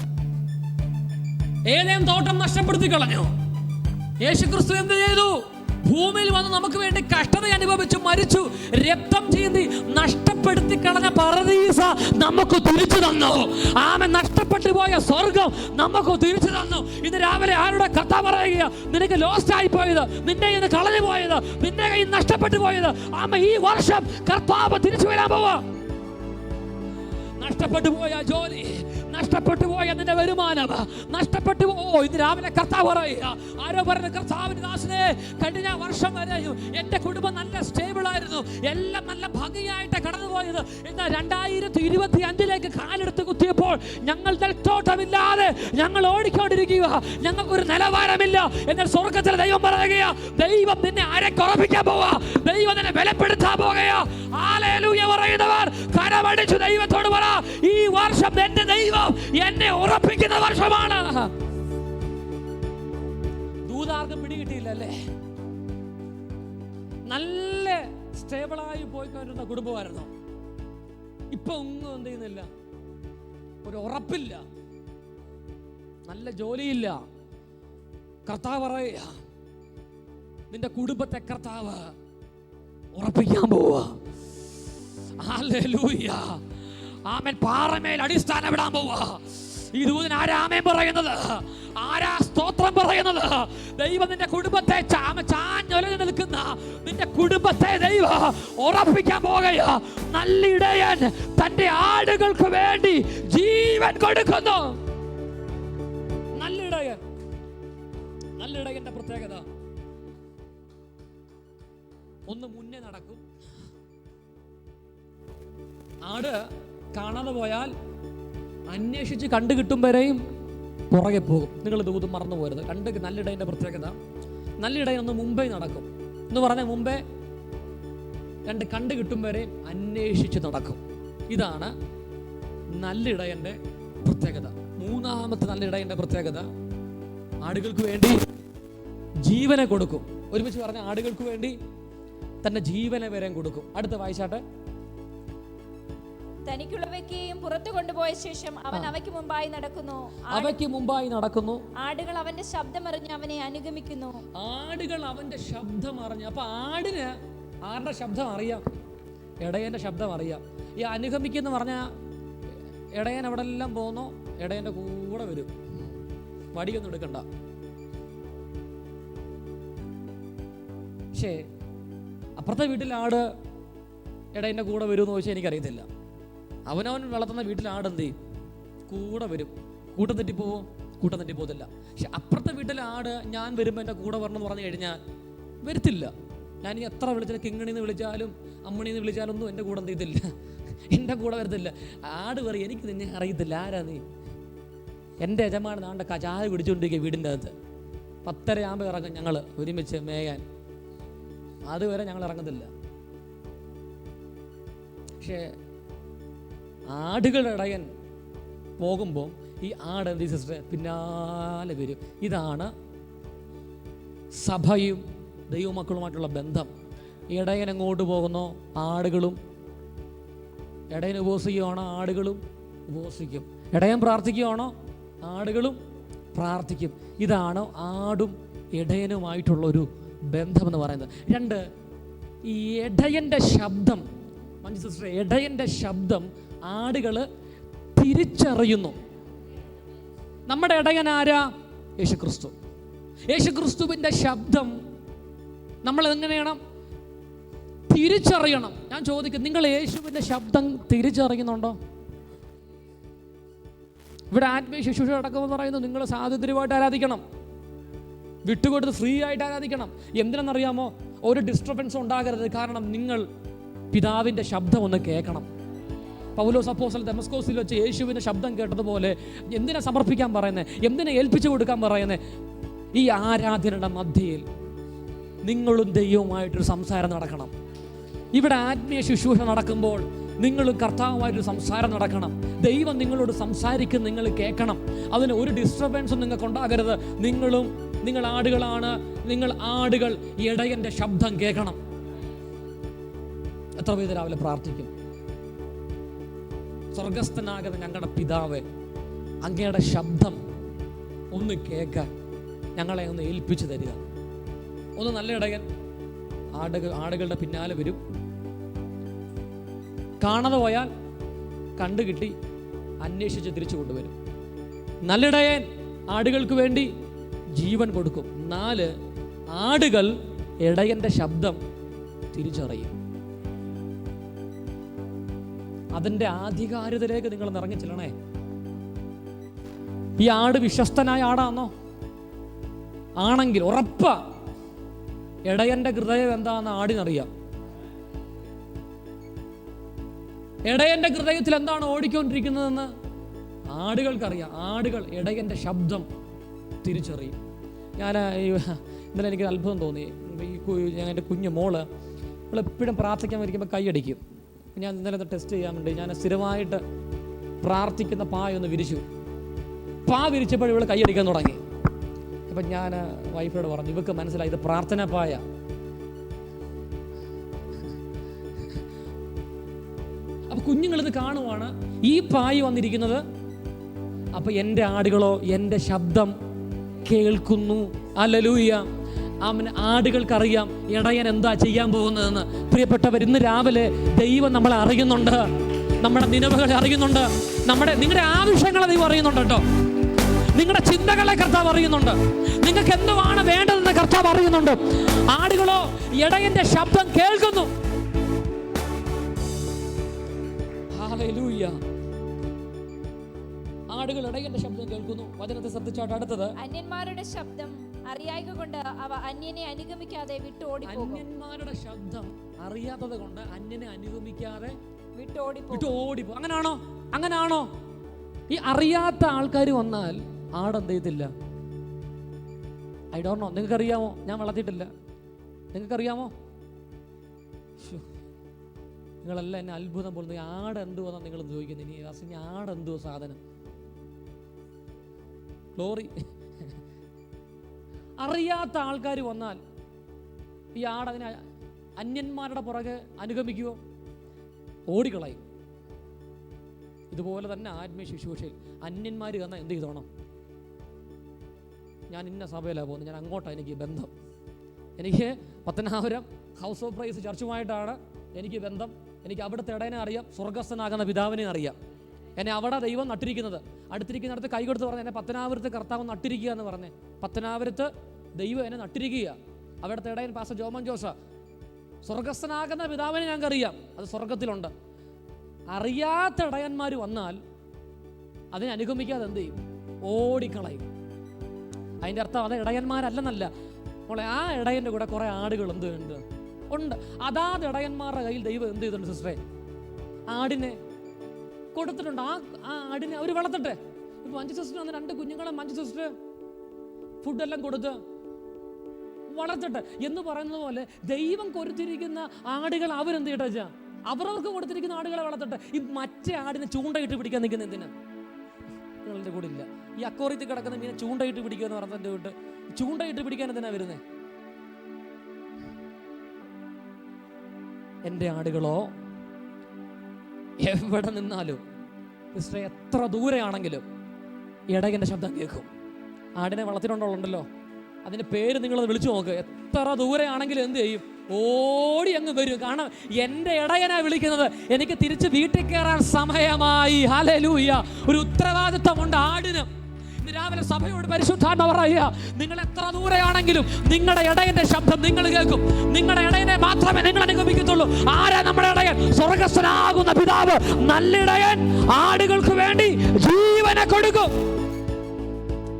Speaker 1: ഏതേം തോട്ടം നഷ്ടപ്പെടുത്തി കളഞ്ഞു. യേശുക്രിസ്തു എന്ത് ചെയ്തു? ഭൂമിയിൽ വന്ന് നമുക്ക് വേണ്ടി കഷ്ടത അനുഭവിച്ചു, മരിച്ചു, രക്തം ചീന്തി നഷ്ടപ്പെടുത്തി കളഞ്ഞ പറുദീസ നമുക്ക് തിരിച്ചു തന്നു. ആമേൻ. നഷ്ടപ്പെട്ടു പോയ സ്വർഗം നമുക്ക് തിരിച്ചു തന്നു. ഇന്ന് രാവിലെ ആരുടെ കഥ പറയുക? നിനക്ക് ലോസ്റ്റ് ആയി പോയത്, നിന്റെ ഇന്ന് കളഞ്ഞു പോയത്, നിന്റെ കയ്യിൽ നഷ്ടപ്പെട്ടു പോയത്, ആമേൻ, ഈ വർഷം കർത്താവ് തിരിച്ചു വരാൻ പോവാ. നഷ്ടപ്പെട്ടു പോയ ജോലി, നഷ്ടപ്പെട്ടു പോയ നിന്റെ വരുമാനം, നഷ്ടപ്പെട്ടു ഇന്ന് രാവിലെ കർത്താവ് പറയുക. ആരോ പറഞ്ഞു, കർത്താവിന്റെ ദാസനെ, കഴിഞ്ഞ വർഷം വരെയും എന്റെ കുടുംബം നല്ല സ്റ്റേബിൾ ആയിരുന്നു, എല്ലാം നല്ല ഭംഗിയായിട്ട് കടന്നുപോയത്. എന്നാൽ 2025 കാലെടുത്ത് കുത്തിയപ്പോൾ ഞങ്ങൾ നെൽത്തോട്ടമില്ലാതെ ഞങ്ങൾ ഓടിക്കൊണ്ടിരിക്കുക, ഞങ്ങൾക്കൊരു നിലവാരമില്ല. എന്നാൽ സ്വർഗത്തിലെ ദൈവം പറയുക, ദൈവം നിന്നെ ആരെക്കുറപ്പിക്കാൻ പോവാ, ദൈവം നിന്നെ ബലപ്പെടുത്താൻ പോകുകയാ. ഹല്ലേലൂയ പറയുന്നവർ കരമടിച്ചു ദൈവത്തോട് പറ, ഈ വർഷം എന്റെ ദൈവം എന്നെ ഉറപ്പിക്കുന്ന വർഷമാണ്. ദൂതാർക്കും പിടികിട്ടിയില്ല അല്ലേ? നല്ല സ്റ്റേബിളായി പോയിക്കൊണ്ടിരുന്ന കുടുംബമായിരുന്നു. ഇപ്പൊ ഒന്നും എന്ത് ചെയ്യുന്നില്ല, ഒരു ഉറപ്പില്ല, നല്ല ജോലിയില്ല. കർത്താവ് പറയുക, നിന്റെ കുടുംബത്തെ കർത്താവ് ഉറപ്പിക്കാൻ പോവാ. ഹല്ലേലൂയ. ആമേൻ. പാറമേൽ അടിസ്ഥാനം ഇടാൻ പോവാ. ഈ ദൂതൻ ആരാ ആമേൻ പറയുന്നത്? ആരാ സ്തോത്രം പറയുന്നത്? ദൈവം നിന്റെ കുടുംബത്തെ ചാഞ്ഞൊലഞ്ഞു നിൽക്കുന്ന നിന്റെ കുടുംബത്തെ ദൈവം ഉറപ്പിക്കാൻ പോകുകയാ. നല്ലിടയൻ തന്റെ ആടുകൾക്ക് വേണ്ടി ജീവൻ കൊടുക്കുന്നു. നല്ലിടയന്റെ പ്രത്യേകത, ഒന്ന് മുന്നേ നടക്കും. ആട് കാണാതെ പോയാൽ അന്വേഷിച്ച് കണ്ടു കിട്ടും വരെയും പുറകെ പോകും. നിങ്ങൾ ദൂതം മറന്നു പോരുത്. നല്ലിടയൻ്റെ പ്രത്യേകത, നല്ലിടയൻ ഒന്ന് മുമ്പേ നടക്കും എന്ന് പറഞ്ഞാൽ മുമ്പേ കണ്ടു കിട്ടും വരെയും അന്വേഷിച്ച് നടക്കും. ഇതാണ് നല്ലിടയൻ്റെ പ്രത്യേകത. മൂന്നാമത്തെ നല്ലിടയൻ്റെ പ്രത്യേകത, ആടുകൾക്ക് വേണ്ടി ജീവനെ കൊടുക്കും. ഒരുമിച്ച് പറഞ്ഞ, ആടുകൾക്ക് വേണ്ടി തന്റെ ജീവനെ വരെ കൊടുക്കും. അടുത്ത വായിച്ചാട്ടെ.
Speaker 2: തനിക്കുള്ളവയ്ക്കെയും പുറത്തു കൊണ്ടുപോയ ശേഷം അവൻ അവയ്ക്ക് മുമ്പായി നടക്കുന്നു. ആടുകൾ അവന്റെ ശബ്ദമറിഞ്ഞ് അവനെ അനുഗമിക്കുന്നു.
Speaker 1: ആടുകൾ അവന്റെ ശബ്ദം അറിഞ്ഞു. അപ്പൊ ആടിന് ആരുടെ ശബ്ദം അറിയാം? ഇടയന്റെ ശബ്ദം അറിയാം. ഈ അനുഗമിക്കുന്ന പറഞ്ഞാൽ ഇടയൻ അവിടെ എല്ലാം പോകുന്നു, ഇടയന്റെ കൂടെ വരും, വടിയൊന്നും എടുക്കണ്ട. പക്ഷേ അപ്പുറത്തെ വീട്ടിൽ ആട് ഇടയന്റെ കൂടെ വരുമെന്ന് ചോദിച്ചാൽ എനിക്കറിയത്തില്ല. അവനവൻ വളർത്തുന്ന വീട്ടിൽ ആട് എന്ത് ചെയ്യും? കൂടെ വരും. കൂട്ടം തെറ്റിപ്പോവും? കൂട്ടം തെറ്റിപ്പോകത്തില്ല. പക്ഷെ അപ്പുറത്തെ വീട്ടിലെ ആട് ഞാൻ വരുമ്പോൾ എൻ്റെ കൂടെ വരണം എന്ന് പറഞ്ഞു കഴിഞ്ഞാൽ വരത്തില്ല. ഞാൻ എത്ര വിളിച്ചാലും, കിങ്ങണിന്ന് വിളിച്ചാലും അമ്മണിന്ന് വിളിച്ചാലും ഒന്നും എൻ്റെ കൂടെ എന്ത് ചെയ്തില്ല, എൻ്റെ കൂടെ വരത്തില്ല. ആട് പറയും, എനിക്ക് നിന്നെ അറിയത്തില്ല, ആരാ നീ? എൻ്റെ യജമാനൻ നാണ്ട ചായ പിടിച്ചുകൊണ്ടിരിക്കുക വീടിൻ്റെ അകത്ത്. 10:30 ഇറങ്ങും ഞങ്ങൾ ഒരുമിച്ച് മേയാൻ. അതുവരെ ഞങ്ങൾ ഇറങ്ങത്തില്ല. പക്ഷേ ആടുകളുടെ ഇടയൻ പോകുമ്പോൾ ഈ ആട് എന്ത് സിസ്റ്റർ പിന്നാലെ വരും. ഇതാണ് സഭയും ദൈവമക്കളുമായിട്ടുള്ള ബന്ധം. ഇടയൻ എങ്ങോട്ട് പോകുന്നോ ആടുകളും, ഇടയൻ ഉപവസിക്കുകയാണോ ആടുകളും ഉപവസിക്കും. ഇടയൻ പ്രാർത്ഥിക്കുകയാണോ ആടുകളും പ്രാർത്ഥിക്കും. ഇതാണ് ആടും ഇടയനുമായിട്ടുള്ളൊരു ബന്ധമെന്ന് പറയുന്നത്. 2, ഈ ഇടയൻ്റെ ശബ്ദം, മഞ്ജു സിസ്റ്റർ, ഇടയൻ്റെ ശബ്ദം ആടുകൾ തിരിച്ചറിയുന്നു. നമ്മുടെ ഇടയൻ ആരാ? യേശുക്രിസ്തു. യേശുക്രിസ്തുവിൻ്റെ ശബ്ദം നമ്മൾ എങ്ങനെയാണ് തിരിച്ചറിയണം? ഞാൻ ചോദിക്കും, നിങ്ങൾ യേശുവിൻ്റെ ശബ്ദം തിരിച്ചറിയുന്നുണ്ടോ? ഇവിടെ ആത്മീയ ശുശ്രൂഷ നടക്കുമെന്ന് പറയുന്നത് നിങ്ങൾ സ്വാതന്ത്ര്യമായിട്ട് ആരാധിക്കണം, വിട്ടുകൊടുത്ത് ഫ്രീ ആയിട്ട് ആരാധിക്കണം. എന്തിനെന്നറിയാമോ? ഒരു ഡിസ്റ്റർബൻസ് ഉണ്ടാകരുത്. കാരണം നിങ്ങൾ പിതാവിൻ്റെ ശബ്ദം ഒന്ന് കേൾക്കണം. പൗലോസ് അപ്പോസ്തലൻ ദമസ്കോസിൽ വെച്ച് യേശുവിൻ്റെ ശബ്ദം കേട്ടതുപോലെ എന്തിനെ സമർപ്പിക്കാൻ പറയുന്നത്, എന്തിനെ ഏൽപ്പിച്ചു കൊടുക്കാൻ പറയുന്നത്? ഈ ആരാധനയുടെ മധ്യയിൽ നിങ്ങളും ദൈവവുമായിട്ടൊരു സംസാരം നടക്കണം. ഇവിടെ ആത്മീയ ശുശ്രൂഷ നടക്കുമ്പോൾ നിങ്ങൾ കർത്താവുമായിട്ടൊരു സംസാരം നടക്കണം. ദൈവം നിങ്ങളോട് സംസാരിക്കും, നിങ്ങൾ കേൾക്കണം. അതിന് ഒരു ഡിസ്റ്റർബൻസും നിങ്ങൾക്ക് ഉണ്ടാകരുത്. നിങ്ങൾ ആടുകളാണ്, നിങ്ങൾ ആടുകൾ ഇടയൻ്റെ ശബ്ദം കേൾക്കണം. എത്ര പേര് രാവിലെ പ്രാർത്ഥിക്കും? സ്വർഗസ്ഥനാകുന്ന ഞങ്ങളുടെ പിതാവേ, അങ്ങയുടെ ശബ്ദം ഒന്ന് കേൾക്കാൻ ഞങ്ങളെ ഒന്ന് ഏൽപ്പിച്ചു തരിക. ഒന്ന് നല്ല ഇടയൻ ആടുകളുടെ പിന്നാലെ വരും. കാണാതെ പോയാൽ കണ്ടു കിട്ടി അന്വേഷിച്ച് തിരിച്ചു കൊണ്ടുവരും. നല്ലിടയൻ ആടുകൾക്ക് വേണ്ടി ജീവൻ കൊടുക്കും. 4 ആടുകൾ ഇടയൻ്റെ ശബ്ദം തിരിച്ചറിയും. അതിൻ്റെ ആധികാരികതയിലേക്ക് നിങ്ങൾ ഇറങ്ങി ചെല്ലണേ. ഈ ആട് വിശ്വസ്തനായ ആടാണോ? ആണെങ്കിൽ ഉറപ്പാ ഇടയൻ്റെ ഹൃദയം എന്താണെന്ന് ആടിനറിയാം. ഇടയൻ്റെ ഹൃദയത്തിൽ എന്താണ് ഓടിക്കൊണ്ടിരിക്കുന്നതെന്ന് ആടുകൾക്കറിയാം. ആടുകൾ ഇടയൻ്റെ ശബ്ദം തിരിച്ചറിയും. ഇന്നലെ എനിക്ക് അത്ഭുതം തോന്നി. ഞാൻ എൻ്റെ കുഞ്ഞു മോള് എപ്പോഴും പ്രാർത്ഥിക്കാൻ വരിക്കുമ്പോൾ കൈയടിക്കും. ഞാൻ ഇന്നലെ ടെസ്റ്റ് ചെയ്യാൻ വേണ്ടി ഞാൻ സ്ഥിരമായിട്ട് പ്രാർത്ഥിക്കുന്ന പായൊന്ന് വിരിച്ചു. വിരിച്ചപ്പോൾ ഇവൾ കൈയടിക്കാൻ തുടങ്ങി. അപ്പം ഞാൻ വൈഫിനോട് പറഞ്ഞു, ഇവക്ക് മനസ്സിലായി ഇത് പ്രാർത്ഥന പായ. അപ്പൊ കുഞ്ഞുങ്ങളിത് കാണുവാണ് ഈ പായ് വന്നിരിക്കുന്നത്. അപ്പൊ എൻ്റെ ആടുകളോ എൻ്റെ ശബ്ദം കേൾക്കുന്നു. ഹല്ലേലൂയ. ആടുകൾക്കറിയാം ഇടയൻ എന്താ ചെയ്യാൻ പോകുന്നതെന്ന്. പ്രിയപ്പെട്ടവർ, ഇന്ന് രാവിലെ ദൈവം നമ്മളെ അറിയുന്നുണ്ട്, നമ്മുടെ നിലവുകളെ അറിയുന്നുണ്ട്, നിങ്ങളുടെ ആവശ്യങ്ങളെ ദൈവം അറിയുന്നുണ്ട് കേട്ടോ. നിങ്ങളുടെ ചിന്തകളെ കർത്താവ് അറിയുന്നുണ്ട്. നിങ്ങൾക്ക് എന്തുവാണ് വേണ്ടതെന്ന് കർത്താവ് അറിയുന്നുണ്ട്. ആടുകളോ ഇടയന്റെ ശബ്ദം കേൾക്കുന്നു. ഹല്ലേലൂയ. ആടുകൾ ഇടയന്റെ ശബ്ദം കേൾക്കുന്നു. വചനത്തെ ശ്രദ്ധിച്ചാട്ട് അടുത്തത്,
Speaker 2: അന്യന്മാരുടെ ശബ്ദം അറിയായ്ക കൊണ്ട് അവ അന്യനെ അനുഗമിക്കാതെ വിട്ടോടിപ്പോകും.
Speaker 1: അന്യന്മാരുടെ ശബ്ദം അറിയാത്തത് കൊണ്ട് അന്യനെ അനുഗമിക്കാതെ
Speaker 2: വിട്ടോടിപ്പോകും.
Speaker 1: അങ്ങനാണോ? ഈ അറിയാത്ത ആൾക്കാർ വന്നാൽ ആടെന്ത് ചെയ്യത്തില്ല? I don't know. നിങ്ങൾക്കറിയാമോ? ഞാൻ വളർത്തിയിട്ടില്ല. നിങ്ങൾക്കറിയാമോ? നിങ്ങളെല്ലാം എന്നെ അത്ഭുതം പോലും. ആട് എന്തുവാന്നാ നിങ്ങൾ ചോദിക്കുന്നത്? ഇനി ആട് എന്തുവാ സാധനം? ഗ്ലോറി. അറിയാത്ത ആൾക്കാർ വന്നാൽ ഈ ആട് അതിനെ അന്യന്മാരുടെ പുറകെ അനുഗമിക്കുമോ? ഓടിക്കളയും. ഇതുപോലെ തന്നെ ആത്മീയ ശുശ്രൂഷയിൽ അന്യന്മാർ വന്നാൽ എന്ത് ചെയ്തോണം? ഞാൻ ഇന്ന സഭയിലാണ് പോകുന്നത്, ഞാൻ അങ്ങോട്ടാണ് എനിക്ക് ബന്ധം. എനിക്ക് പത്തനാപുരം ഹൗസ് ഓഫ് പ്രൈസ് ചർച്ചുമായിട്ടാണ് എനിക്ക് ബന്ധം. എനിക്ക് അവിടുത്തെ ഇടയനെ അറിയാം, സ്വർഗസ്ഥനാകുന്ന പിതാവിനെ അറിയാം. എന്നെ അവിടെ ദൈവം നട്ടിരിക്കുന്നത്. അടുത്തിരിക്കുന്നിടത്ത് കൈ കൊടുത്ത് പറഞ്ഞ് എന്നെ പത്തനാപുരത്ത് കർത്താവ് നട്ടിരിക്കുക എന്ന് പറഞ്ഞേ. പത്തനാപുരത്ത് ദൈവം എന്നെ നട്ടിരിക്കുക. അവിടുത്തെ ഇടയൻ പാസ്റ്റർ ജോമൻ ജോസ. സ്വർഗസ്ഥനാകുന്ന പിതാവിനെ ഞങ്ങൾക്കറിയാം, അത് സ്വർഗത്തിലുണ്ട്. അറിയാത്ത ഇടയന്മാർ വന്നാൽ അതിനെ അനുഗമിക്കാതെ എന്ത് ചെയ്യും? ഓടിക്കളയും. അതിൻ്റെ അർത്ഥം അത് ഇടയന്മാരല്ലെന്നല്ല മോളെ. ആ ഇടയൻ്റെ കൂടെ കുറെ ആടുകൾ എന്ത് ഉണ്ട്. അതാത് ഇടയന്മാരുടെ കയ്യിൽ ദൈവം എന്ത് ചെയ്തിട്ടുണ്ട് സിസ്റ്ററെ? ആടിനെ കൊടുത്തിട്ടുണ്ട്. ആ ആടിനെ അവർ വളർത്തട്ടെ. ഇപ്പൊ മഞ്ജു സിസ്റ്റർ വന്ന് 2 കുഞ്ഞുങ്ങളെ മഞ്ജു സിസ്റ്റർ ഫുഡെല്ലാം കൊടുത്ത് വളർത്തട്ടെ എന്ന് പറയുന്നത് പോലെ ദൈവം കൊടുത്തിരിക്കുന്ന ആടുകൾ അവരെന്ത് ചെയ്യട്ടെ? അവരവർക്ക് കൊടുത്തിരിക്കുന്ന ആടുകളെ വളർത്തട്ടെ. ഈ മറ്റേ ആടിനെ ചൂണ്ടയിട്ട് പിടിക്കാൻ നിൽക്കുന്ന എന്തിനാ? നിങ്ങളുടെ കൂടെ ഇല്ല. ഈ അക്കോറിയത്തിൽ കിടക്കുന്ന മീനെ ചൂണ്ടയിട്ട് പിടിക്കുക എന്ന് പറഞ്ഞതിൻ്റെ വിട്ട് ചൂണ്ടയിട്ട് പിടിക്കാൻ എന്തിനാ വരുന്നേ? എൻ്റെ ആടുകളോ എവിടെ നിന്നാലും സിസ്റ്ററെ എത്ര ദൂരെയാണെങ്കിലും ഇടയൻ്റെ ശബ്ദം കേൾക്കും. ആടിനെ വളർത്തിയിട്ടുണ്ടല്ലോ, അതിൻ്റെ പേര് നിങ്ങളത് വിളിച്ചു നോക്ക്. എത്ര ദൂരെയാണെങ്കിലും എന്ത് ചെയ്യും? ഓടി അങ്ങ് വരും. കാരണം എൻ്റെ ഇടയനാ വിളിക്കുന്നത്. എനിക്ക് തിരിച്ച് വീട്ടിൽ കയറാൻ സമയമായി. ഹല്ലേലൂയ. ഒരു ഉത്തരവാദിത്വമുണ്ട് ആടിന്. രാവിലെ സഭയോട് പരിശുദ്ധാത്മാവ് പറയുക, നിങ്ങൾ എത്ര ദൂരെയാണെങ്കിലും നിങ്ങളുടെ ഇടയന്റെ ശബ്ദം നിങ്ങൾ കേൾക്കും. നിങ്ങളുടെ ഇടയനെ മാത്രമേ നിങ്ങൾ അനുഗമിക്കത്തുള്ളൂ. ആരാ നമ്മുടെ ഇടയൻ? സ്വർഗ്ഗസ്ഥനാകുന്ന പിതാവ്. നല്ല ഇടയൻ ആടുകൾക്ക് വേണ്ടി ജീവനെ കൊടുക്കും.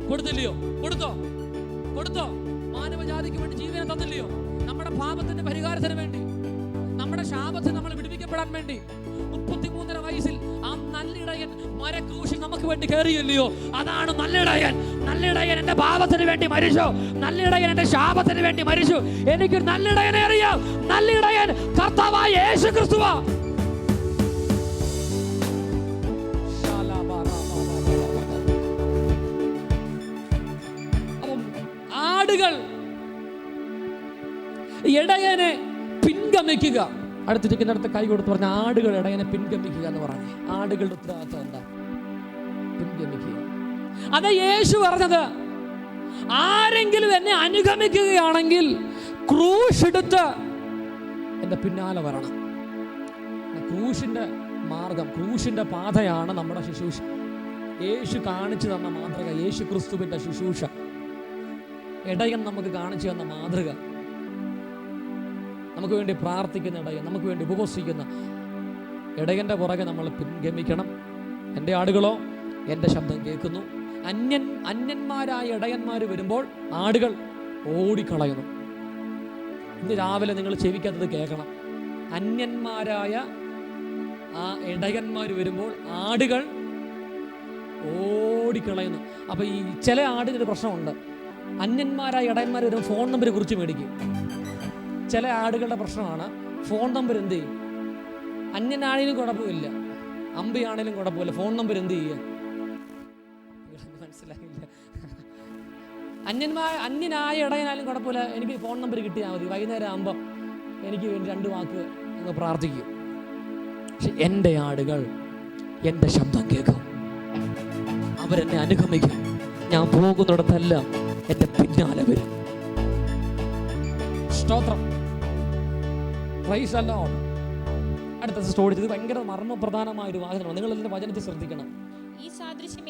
Speaker 1: കൊടുത്തില്ലയോ? കൊടുത്തോ? മാനവജാതിക്ക് വേണ്ടി ജീവനെ തന്നില്ലയോ? നമ്മുടെ പാപത്തിന്റെ പരിഹാരത്തിന് വേണ്ടി, നമ്മുടെ ശാപത്തിന് നമ്മൾ വിടുവിക്കപ്പെടാൻ വേണ്ടി 33.5 വയസ്സിൽ ആ നല്ലിടയൻ മരക്രൂശിൽ നമുക്ക് വേണ്ടി കയറിയില്ലയോ? അതാണ് നല്ലിടയൻ. നല്ലിടയൻ എന്റെ പാപത്തിന് വേണ്ടി മരിച്ചു. നല്ലിടയൻ എന്റെ ശാപത്തിന് വേണ്ടി മരിച്ചു. എനിക്ക് നല്ലിടയനെ അറിയാം. നല്ലിടയൻ കർത്താവായ യേശു ക്രിസ്തുവാ. ആടുകൾ ഇടയനെ പിൻഗമിക്കുക. അടുത്തിരിക്കുന്നിടത്ത് കൈ കൊടുത്ത് പറഞ്ഞ ആടുകൾ ഇടയനെ പിൻഗമിക്കുക എന്ന് പറഞ്ഞു. ആടുകളുടെ ഉത്തരവാദിത്വം എന്താ? പിൻഗമിക്കുക. അത് യേശു പറഞ്ഞത്. ആരെങ്കിലും എന്നെ അനുഗമിക്കുകയാണെങ്കിൽ ക്രൂശ് എടുത്ത് എൻ്റെ പിന്നാലെ വരണം. ക്രൂശിന്റെ മാർഗം, ക്രൂശിന്റെ പാതയാണ് നമ്മുടെ ശുശ്രൂഷ. യേശു കാണിച്ചു തന്ന മാതൃക, യേശു ക്രിസ്തുവിന്റെ ശുശ്രൂഷ, ഇടയൻ നമുക്ക് കാണിച്ചു തന്ന മാതൃക, നമുക്ക് വേണ്ടി പ്രാർത്ഥിക്കുന്ന ഇടയൻ, നമുക്ക് വേണ്ടി ഉപവസിക്കുന്ന ഇടയൻ്റെ പുറകെ നമ്മൾ പിൻഗമിക്കണം. എൻ്റെ ആടുകളോ എൻ്റെ ശബ്ദം കേൾക്കുന്നു. അന്യന്മാരായ ഇടയന്മാർ വരുമ്പോൾ ആടുകൾ ഓടിക്കളയുന്നു. ഇന്ന് രാവിലെ നിങ്ങൾ ചെവിക്കകത്തത് കേൾക്കണം. അന്യന്മാരായ ആ ഇടയന്മാർ വരുമ്പോൾ ആടുകൾ ഓടിക്കളയുന്നു. അപ്പോൾ ഈ ചില ആടിനൊരു പ്രശ്നമുണ്ട്. അന്യന്മാരായ ഇടയന്മാർ വരുമ്പോൾ ഫോൺ നമ്പർ കുറിച്ച് മേടിക്കും. ചില ആടുകളുടെ പ്രശ്നമാണ് ഫോൺ നമ്പർ എന്ത് ചെയ്യും? അന്യനാണേലും കുഴപ്പമില്ല, അമ്പിയാണേലും കുഴപ്പമില്ല, ഫോൺ നമ്പർ എന്ത് ചെയ്യുക? മനസ്സിലായില്ല. അന്യനായ ഇടയനായാലും കുഴപ്പമില്ല, എനിക്ക് ഫോൺ നമ്പർ കിട്ടിയാൽ മതി, വൈകുന്നേരം ആകുമ്പോൾ എനിക്ക് വേണ്ടി 2 വാക്ക് അങ്ങ് പ്രാർത്ഥിക്കും. പക്ഷെ എൻ്റെ ആടുകൾ എൻ്റെ ശബ്ദം കേൾക്കും, അവരെന്നെ അനുഗമിക്കും. ഞാൻ പോകുന്നിടത്തെല്ലാം എൻ്റെ പിന്നാലെ വരും. സ്തോത്രം. Praise the Lord. അടുത്ത സ്റ്റോറി, ഇത് ഭയങ്കര മർമ്മപ്രധാനമായ ഒരു വാചകമാണ്. നിങ്ങൾ ഇതിന്റെ വചനത്തെ ശ്രദ്ധിക്കണം.
Speaker 2: ഈ സാദൃശ്യം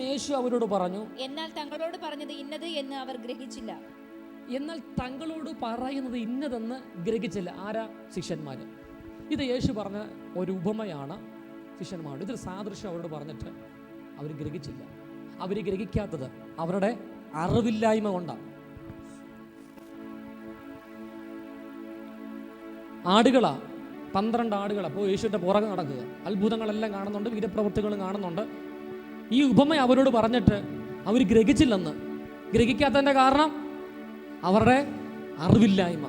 Speaker 2: യേശു അവരോട് പറഞ്ഞു, എന്നാൽ തങ്ങളോട് പറഞ്ഞത് ഇന്നത് എന്ന് അവർ ഗ്രഹിച്ചില്ല.
Speaker 1: എന്നാൽ തങ്ങളോട് പറയുന്നത് ഇന്നതെന്ന് ഗ്രഹിച്ചില്ല. ആരാ? ശിഷ്യന്മാര്. ഇത് യേശു പറഞ്ഞ ഒരു ഉപമയാണ് ശിഷ്യന്മാരോട്. ഇതൊരു സാദൃശ്യം അവരോട് പറഞ്ഞിട്ട് അവർ ഗ്രഹിച്ചില്ല. അവർ ഗ്രഹിക്കാത്തത് അവരുടെ അറിവില്ലായ്മ കൊണ്ടാണ്. ആടുകളാ, 12 ആടുകളാ. അപ്പോൾ യേശുവിൻ്റെ പുറകെ നടക്കുക. അത്ഭുതങ്ങളെല്ലാം കാണുന്നുണ്ട്, വീരപ്രവൃത്തികളും കാണുന്നുണ്ട്. ഈ ഉപമ അവരോട് പറഞ്ഞിട്ട് അവർ ഗ്രഹിച്ചില്ലെന്ന്. ഗ്രഹിക്കാത്തതിൻ്റെ കാരണം അവരുടെ അറിവില്ലായ്മ.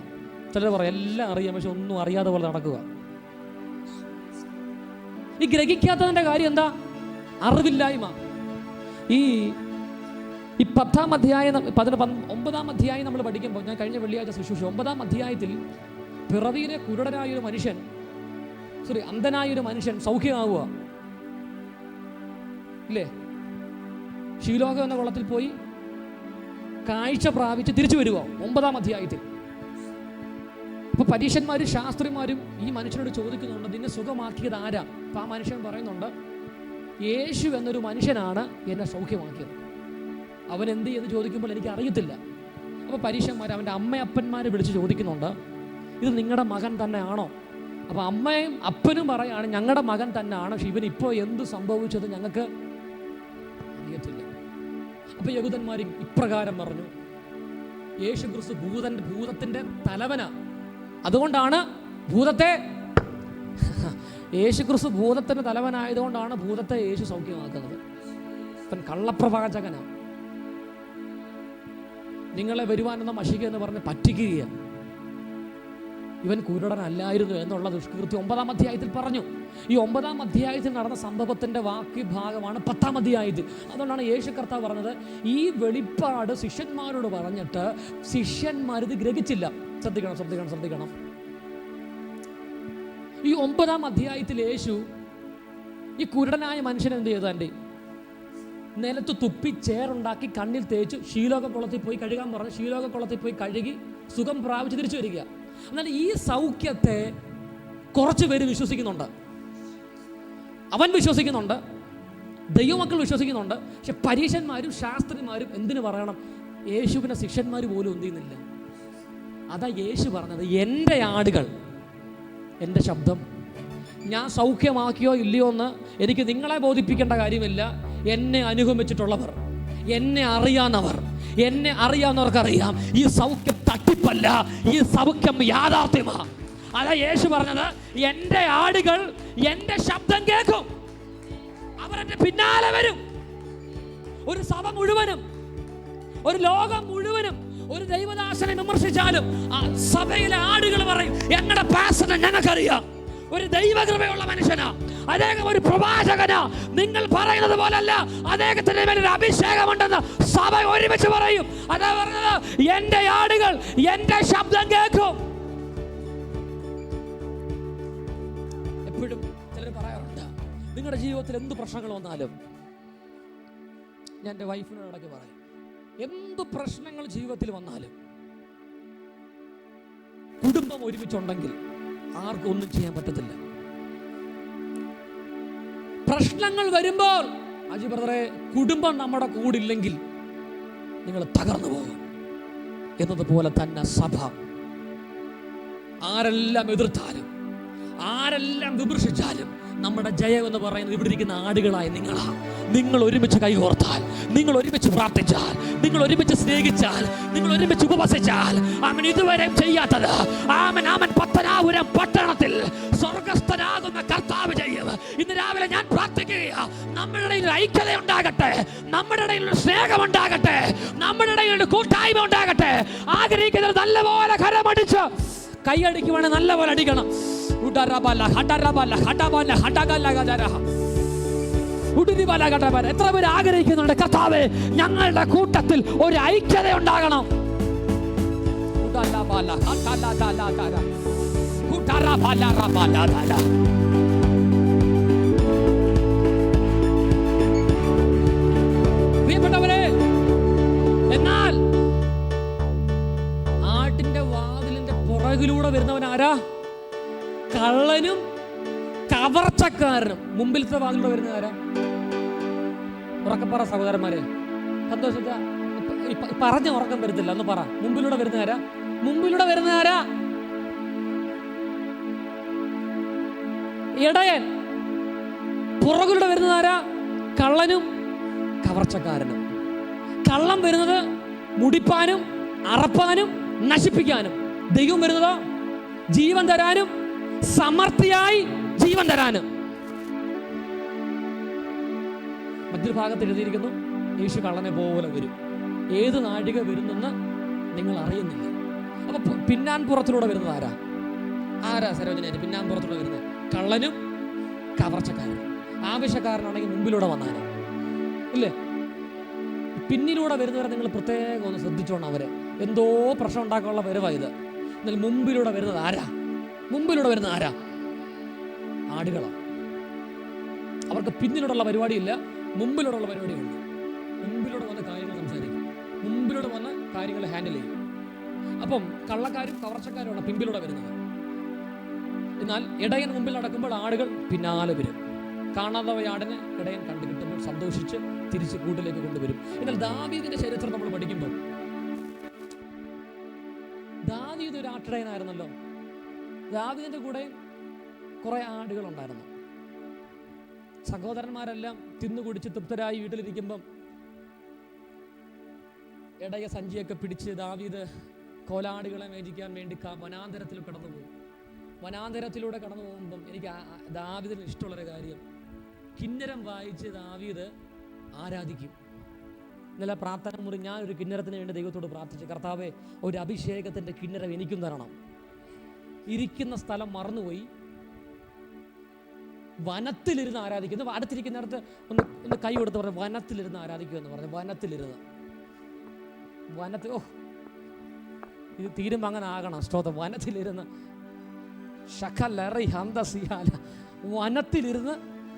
Speaker 1: ചിലർ പറയും എല്ലാം അറിയാം, പക്ഷെ ഒന്നും അറിയാതെ പോലെ നടക്കുക. ഈ ഗ്രഹിക്കാത്തതിൻ്റെ കാര്യം എന്താ? അറിവില്ലായ്മ. ഈ 10-ാം അധ്യായം 9-ാം അധ്യായം നമ്മൾ പഠിക്കുമ്പോൾ, ഞാൻ കഴിഞ്ഞ വെള്ളിയാഴ്ച ശുശ്രൂഷ, 9-ാം അധ്യായത്തിൽ പിറവിയിലെ കുരുടനായൊരു മനുഷ്യൻ, അന്ധനായൊരു മനുഷ്യൻ സൗഖ്യമാവുക ഇല്ലേ? ശീലോകം എന്ന കുളത്തിൽ പോയി കാഴ്ച പ്രാപിച്ച് തിരിച്ചു വരുക 9-ാം അധ്യായത്തിൽ. അപ്പൊ പരീക്ഷന്മാരും ശാസ്ത്രിമാരും ഈ മനുഷ്യനോട് ചോദിക്കുന്നുണ്ട്, നിന്നെ സുഖമാക്കിയത് ആരാ? അപ്പൊ ആ മനുഷ്യൻ പറയുന്നുണ്ട്, യേശു എന്നൊരു മനുഷ്യനാണ് എന്നെ സൗഖ്യമാക്കിയത്. അവൻ എന്ത് ചെയ്ത് ചോദിക്കുമ്പോൾ എനിക്ക് അറിയത്തില്ല. അപ്പൊ പരീക്ഷന്മാർ അവൻ്റെ അമ്മയപ്പന്മാരെ വിളിച്ച് ചോദിക്കുന്നുണ്ട്, ഇത് നിങ്ങളുടെ മകൻ തന്നെയാണോ? അപ്പോൾ അമ്മയും അപ്പനും പറയാണ്, ഞങ്ങളുടെ മകൻ തന്നെയാണ്, പക്ഷെ ഇവൻ ഇപ്പോൾ എന്ത് സംഭവിച്ചത് ഞങ്ങൾക്ക് അറിയത്തില്ല. അപ്പോൾ യഹൂദന്മാർ ഇപ്രകാരം പറഞ്ഞു, യേശു ക്രിസ്തു ഭൂതത്തിൻ്റെ തലവനാ, അതുകൊണ്ടാണ് യേശു ക്രിസ്തു ഭൂതത്തിൻ്റെ തലവനായതുകൊണ്ടാണ് ഭൂതത്തെ യേശു സൗഖ്യമാക്കുന്നത്. ഇവൻ കള്ളപ്രവാചകനാ, നിങ്ങളെ വരുവാനെന്ന മഷിക എന്ന് പറഞ്ഞ് പറ്റിക്കുകയാണ്. ഇവൻ കുരുടനല്ലായിരുന്നു എന്നുള്ള ദുഷ്കൃത്യം 9-ാം അധ്യായത്തിൽ പറഞ്ഞു. ഈ 9-ാം അധ്യായത്തിൽ നടന്ന സംഭവത്തിന്റെ ബാക്കി ഭാഗമാണ് 10-ാം അധ്യായത്തിൽ. അതുകൊണ്ടാണ് യേശു കർത്താവ് പറഞ്ഞത്, ഈ വെളിപ്പാട് ശിഷ്യന്മാരോട് പറഞ്ഞിട്ട് ശിഷ്യന്മാർ ഇത് ഗ്രഹിച്ചില്ല. ശ്രദ്ധിക്കണം. ഈ 9-ാം അധ്യായത്തിൽ യേശു ഈ കുരുടനായ മനുഷ്യൻ എന്ത് ചെയ്തു? എൻ്റെ നിലത്ത് തുപ്പി ചേറുണ്ടാക്കി കണ്ണിൽ തേച്ചു ശീലോകക്കുളത്തിൽ പോയി കഴുകാൻ പറഞ്ഞു. ശീലോകക്കുളത്തിൽ പോയി കഴുകി സുഖം പ്രാപിച്ച് തിരിച്ചു വരിക. എന്നാൽ ഈ സൗഖ്യത്തെ കുറച്ച് പേര് വിശ്വസിക്കുന്നുണ്ട്. അവൻ വിശ്വസിക്കുന്നുണ്ട്, ദൈവമക്കൾ വിശ്വസിക്കുന്നുണ്ട്. പക്ഷെ പരീശന്മാരും ശാസ്ത്രിമാരും എന്തിനു പറയണം? യേശുവിനെ ശിഷ്യന്മാർ പോലും എന്ത് ചെയ്യുന്നില്ല. അതാ യേശു പറഞ്ഞത്, എൻ്റെ ആടുകൾ എൻ്റെ ശബ്ദം. ഞാൻ സൗഖ്യമാക്കിയോ ഇല്ലയോ എന്ന് എനിക്ക് നിങ്ങളെ ബോധിപ്പിക്കേണ്ട കാര്യമില്ല. എന്നെ അനുഗമിച്ചിട്ടുള്ളവർ, എന്നെ അറിയാവുന്നവർക്കറിയാം ഈ സൗഖ്യം തട്ടിപ്പല്ല, ഈ സൗഖ്യം യാഥാർത്ഥ്യമാണ്. അതാ യേശു പറഞ്ഞത്, എൻ്റെ ആടുകൾ എൻ്റെ ശബ്ദം കേൾക്കും, അവരെന്റെ പിന്നാലെ വരും. ഒരു സഭ മുഴുവനും, ഒരു ലോകം മുഴുവനും ഒരു ദൈവദാസനെ വിമർശിച്ചാലും ആ സഭയിലെ ആടുകൾ പറയും, ഞങ്ങളുടെ പാസ്റ്ററിനെ ഞങ്ങൾക്കറിയാം, ഒരു ദൈവകൃപയുള്ള മനുഷ്യനാ, അദ്ദേഹം ഒരു പ്രവാചകനാ, നിങ്ങൾ പറയുന്നത് പോലല്ല, അദ്ദേഹത്തിന്റെ മേലൊരു അഭിഷേകമുണ്ടെന്ന് സഭ ഒരുമിച്ച് പറയും. അതാ പറഞ്ഞത്, എൻ്റെ ആടുകൾ എൻ്റെ ശബ്ദം കേൾക്കും. എപ്പോഴും ചിലർ പറയാറുണ്ട്, നിങ്ങളുടെ ജീവിതത്തിൽ എന്ത് പ്രശ്നങ്ങൾ വന്നാലും, ഞാൻ എൻ്റെ വൈഫിനോട് ഇടയ്ക്ക് പറയും, എന്ത് പ്രശ്നങ്ങൾ ജീവിതത്തിൽ വന്നാലും കുടുംബം ഒരുമിച്ചുണ്ടെങ്കിൽ ആർക്കും ഒന്നും ചെയ്യാൻ പറ്റത്തില്ല. പ്രശ്നങ്ങൾ വരുമ്പോൾ അജി ബ്രദറെ, കുടുംബം നമ്മുടെ കൂടില്ലെങ്കിൽ നിങ്ങൾ തകർന്നു പോകും എന്നതുപോലെ തന്നെ സഭ ആരെല്ലാം എതിർത്താലും, ആരെല്ലാം വിമർശിച്ചാലും, നമ്മുടെ ജയം എന്ന് പറയുന്നത് ഇവിടെ ഇരിക്കുന്ന ആടുകളായ നിങ്ങളാ. നിങ്ങൾ ഒരുമിച്ച് കൈകോർത്താൽ, നിങ്ങൾ ഒരുമിച്ച് പ്രാർത്ഥിച്ചാൽ, നിങ്ങൾ ഒരുമിച്ച് സ്നേഹിച്ചാൽ, നിങ്ങൾ ഒരുമിച്ച് ഉപവസിച്ചാൽ, അവൻ ഇതുവരെ ചെയ്യാത്തത് അവൻ പത്തനാപുരം പട്ടണത്തിൽ സ്വർഗസ്ഥനാകുന്ന കർത്താവ് ചെയ്യും. ഇന്ന് രാവിലെ ഞാൻ പ്രാർത്ഥിക്കുക, നമ്മുടെ ഇടയിൽ ഐക്യത ഉണ്ടാകട്ടെ, നമ്മുടെ ഇടയിൽ സ്നേഹം ഉണ്ടാകട്ടെ, നമ്മുടെ ഇടയിൽ കൂട്ടായ്മ ഉണ്ടാകട്ടെ. ആഗ്രഹിക്കുന്നത് നല്ലപോലെ കരമടിച്ച് കൈയടിക്കുവാണെങ്കിൽ നല്ലപോലെ അടിക്കണം. എത്ര പേര് ആഗ്രഹിക്കുന്നുണ്ട്, കർത്താവേ ഞങ്ങളുടെ കൂട്ടത്തിൽ ഒരു ഐക്യത ഉണ്ടാകണം. പ്രിയപ്പെട്ടവരെ, എന്നാൽ ആട്ടിന്റെ വാതിലിന്റെ പുറകിലൂടെ വരുന്നവൻ ആരാ? കള്ളനും കവർച്ചക്കാരനും. മുമ്പിലത്തെ വാതിലൂടെ വരുന്ന ആരാ? ഉറക്കപ്പറ സഹോദരന്മാരെ, സന്തോഷത്തെ പറഞ്ഞ ഉറക്കം വരത്തില്ല, ഒന്ന് പറ. മുമ്പിലൂടെ വരുന്ന ആരാ? മുമ്പിലൂടെ വരുന്ന ആരാ? ഇടയൻ. പുറകിലൂടെ വരുന്നത് ആരാ? കള്ളനും കവർച്ചക്കാരനും. കള്ളം വരുന്നത് മുടിപ്പാനും അറപ്പാനും നശിപ്പിക്കാനും. ദൈവം വരുന്നതോ ജീവൻ തരാനും, സമൃദ്ധിയായി ജീവൻ തരാനും. മധ്യഭാഗത്ത് എഴുതിയിരിക്കുന്നു, യേശു കള്ളനെ പോലെ വരും. ഏത് നാഴിക വരുന്നെന്ന് നിങ്ങൾ അറിയുന്നില്ല. അപ്പൊ പിന്നാൻ പുറത്തിലൂടെ വരുന്നത് ആരാ സരോജന? പിന്നാൻ പുറത്തിലൂടെ വരുന്നത് കള്ളനും കവർച്ചക്കാരനും. ആവശ്യക്കാരനാണെങ്കിൽ മുമ്പിലൂടെ വന്നാലും ഇല്ലേ? പിന്നിലൂടെ വരുന്നവരെ നിങ്ങൾ പ്രത്യേകം ഒന്ന് ശ്രദ്ധിച്ചോണം. അവരെ എന്തോ പ്രശ്നം ഉണ്ടാക്കാനുള്ള വരവായത്. എന്നാൽ മുമ്പിലൂടെ വരുന്നത് ആരാ? മുമ്പിലൂടെ വരുന്ന ആരാ? ആടുകളാണ്. അവർക്ക് പിന്നിലൂടെയുള്ള പരിപാടിയില്ല, മുമ്പിലൂടെയുള്ള പരിപാടിയുണ്ട്. മുമ്പിലൂടെ വന്ന കാര്യങ്ങൾ സംസാരിക്കും, മുമ്പിലൂടെ വന്ന കാര്യങ്ങൾ ഹാൻഡിൽ ചെയ്യും. അപ്പം കള്ളക്കാരും കവർച്ചക്കാരുമാണ് പിമ്പിലൂടെ വരുന്നത്. എന്നാൽ ഇടയൻ മുമ്പിൽ നടക്കുമ്പോൾ ആടുകൾ പിന്നാലെ വരും. കാണാതെ ആടിനെ ഇടയൻ കണ്ടു കിട്ടുമ്പോൾ സന്തോഷിച്ച് തിരിച്ച് കൂട്ടിലേക്ക് കൊണ്ടുവരും. എന്നാൽ ദാവീദിന്റെ ചരിത്രം നമ്മൾ പഠിക്കുമ്പോൾ, ദാവീദ് ഒരു ആട്ടിടയനായിരുന്നല്ലോ. ദാവീദിന്റെ കൂടെ കുറെ ആടുകൾ ഉണ്ടായിരുന്നു. സഹോദരന്മാരെല്ലാം തിന്നുകുടിച്ച് തൃപ്തരായി വീട്ടിലിരിക്കുമ്പം ഇടയ സഞ്ചിയൊക്കെ പിടിച്ച് ദാവീദ് കോലാടുകളെ മേടിക്കാൻ വേണ്ടി വനാന്തരത്തിൽ കടന്നുപോകും. വനാന്തരത്തിലൂടെ കടന്നു പോകുമ്പം എനിക്ക് ദാവീദിന് ഇഷ്ടമുള്ളൊരു കാര്യം, കിന്നരം വായിച്ച് ദാവീദ് ആരാധിക്കും. ഇന്നലെ പ്രാർത്ഥന മുറി ഞാൻ ഒരു കിന്നരത്തിന് വേണ്ടി ദൈവത്തോട് പ്രാർത്ഥിച്ചു, കർത്താവേ ഒരു അഭിഷേകത്തിൻ്റെ കിന്നരം എനിക്കും തരണം. ഇരിക്കുന്ന സ്ഥലം മറന്നുപോയി വനത്തിലിരുന്ന് ആരാധിക്കുന്നു. അടുത്തിരിക്കുന്നിടത്ത് ഒന്ന് കൈ കൊടുത്ത് പറഞ്ഞു, വനത്തിലിരുന്ന് ആരാധിക്കുക എന്ന് പറഞ്ഞു. വനത്തിൽ ഇത് തീരുമ്പോൾ അങ്ങനെ ആകണം. സ്തോത്രം. വനത്തിലിരുന്ന് വനത്തിലിരുന്ന്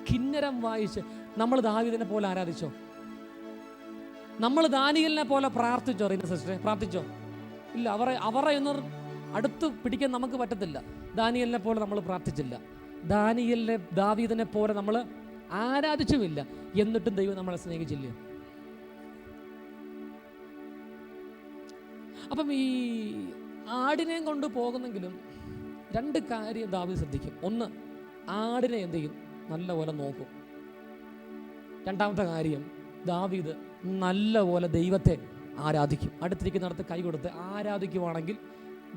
Speaker 1: കിന്നരം വായിച്ച് നമ്മൾ ദാവീദിനെ പോലെ ആരാധിച്ചോ? നമ്മൾ ദാനിയേലിനെ പോലെ പ്രാർത്ഥിച്ചോ? റീന സിസ്റ്ററെ, പ്രാർത്ഥിച്ചോ? ഇല്ല. അവരെ ഒന്നും അടുത്ത് പിടിക്കാൻ നമുക്ക് പറ്റത്തില്ല. ദാനിയേലിനെ പോലെ നമ്മൾ പ്രാർത്ഥിച്ചില്ല. ദാനിയേലിനെ ദാവീദിനെ പോലെ നമ്മൾ ആരാധിച്ചുമില്ല. എന്നിട്ടും ദൈവം നമ്മളെ സ്നേഹിച്ചില്ല. അപ്പം ഈ ആടിനെയും കൊണ്ട് പോകുന്നെങ്കിലും 2 കാര്യം ദാവീദ് ശ്രദ്ധിക്കും. ഒന്ന്, ആടിനെ എന്ത് ചെയ്യും? നല്ലപോലെ നോക്കും. 2ാമത്തെ കാര്യം, ദാവീദ് നല്ലപോലെ ദൈവത്തെ ആരാധിക്കും. അടുത്തിരിക്കുന്നിടത്ത് കൈ കൊടുത്ത് ആരാധിക്കുവാണെങ്കിൽ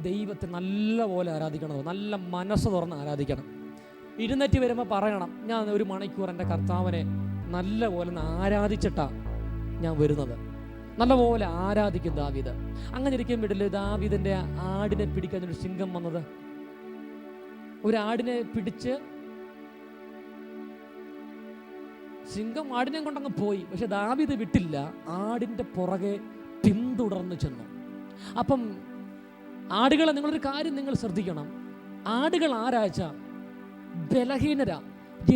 Speaker 1: ദൈവത്തെ നല്ലപോലെ ആരാധിക്കണം. നല്ല മനസ്സ് തുറന്ന് ആരാധിക്കണം. ഇരുന്നേറ്റ് വരുമ്പോൾ പറയണം, ഞാൻ 1 മണിക്കൂർ എൻ്റെ കർത്താവിനെ നല്ലപോലെ ആരാധിച്ചിട്ടാണ് ഞാൻ വരുന്നത്. നല്ലപോലെ ആരാധിക്കും ദാവീദ്. അങ്ങനെ ഇരിക്കും വീട്ടിൽ ദാവീദിൻ്റെ ആടിനെ പിടിക്കാൻ ഒരു സിംഹം വന്നത്. ഒരു ആടിനെ പിടിച്ച് സിംഹം ആടിനെ കൊണ്ടങ്ങ് പോയി. പക്ഷെ ദാവീദ് വിട്ടില്ല, ആടിൻ്റെ പുറകെ പിന്തുടർന്ന് ചെന്നു. അപ്പം ആടുകളെ നിങ്ങളൊരു കാര്യം നിങ്ങൾ ശ്രദ്ധിക്കണം. ആടുകൾ ആരാച്ച ബലഹീനരാ.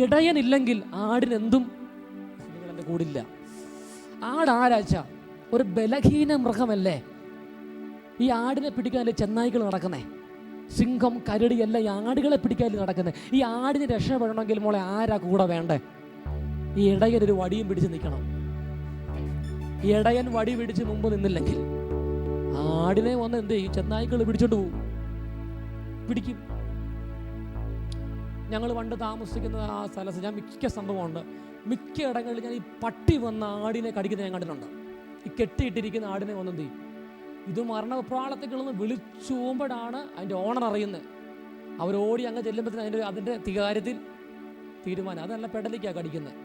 Speaker 1: ഇടയനില്ലെങ്കിൽ ആടിനെന്തും നിങ്ങളെൻ്റെ കൂടില്ല. ആരാച്ച ഒരു ബലഹീന മൃഗമല്ലേ. ഈ ആടിനെ പിടിക്കാനല്ലേ ചെന്നായ്ക്കൾ നടക്കുന്നേ. സിംഹം, കരടി എല്ലാം ഈ ആടുകളെ പിടിക്കാനല്ലേ നടക്കുന്നത്. ഈ ആടിന് രക്ഷപ്പെടണമെങ്കിൽ മോളെ ആരാ കൂടെ വേണ്ടേ? ഈ ഇടയനൊരു വടിയും പിടിച്ച് നിൽക്കണം. ഇടയൻ വടി പിടിച്ച് മുമ്പ് നിന്നില്ലെങ്കിൽ ആടിനെ വന്ന് എന്ത് ചെയ്യും? ചെന്നായ്ക്കൾ പിടിച്ചോണ്ട് പോകും, പിടിക്കും. ഞങ്ങൾ പണ്ട് താമസിക്കുന്ന ആ സ്ഥലത്ത് ഞാൻ മിക്ക സംഭവമുണ്ട്. മിക്ക ഇടങ്ങളിൽ ഞാൻ ഈ പട്ടി വന്ന ആടിനെ കടിക്കുന്നത് ഞാൻ കണ്ടിട്ടുണ്ട്. ഈ കെട്ടിയിട്ടിരിക്കുന്ന ആടിനെ വന്ന് എന്ത് ചെയ്യും? ഇത് മരണപ്രാളത്തേക്കുള്ളതെന്ന് വിളിച്ചോമ്പോഴാണ് അതിൻ്റെ ഓണർ അറിയുന്നത്. അവരോടി അങ്ങ് ചെല്ലുമ്പോഴത്തേന് അതിൻ്റെ കാര്യത്തിൽ തീരുമാനം. അതല്ല പെടലിക്കാണ് കടിക്കുന്നത്.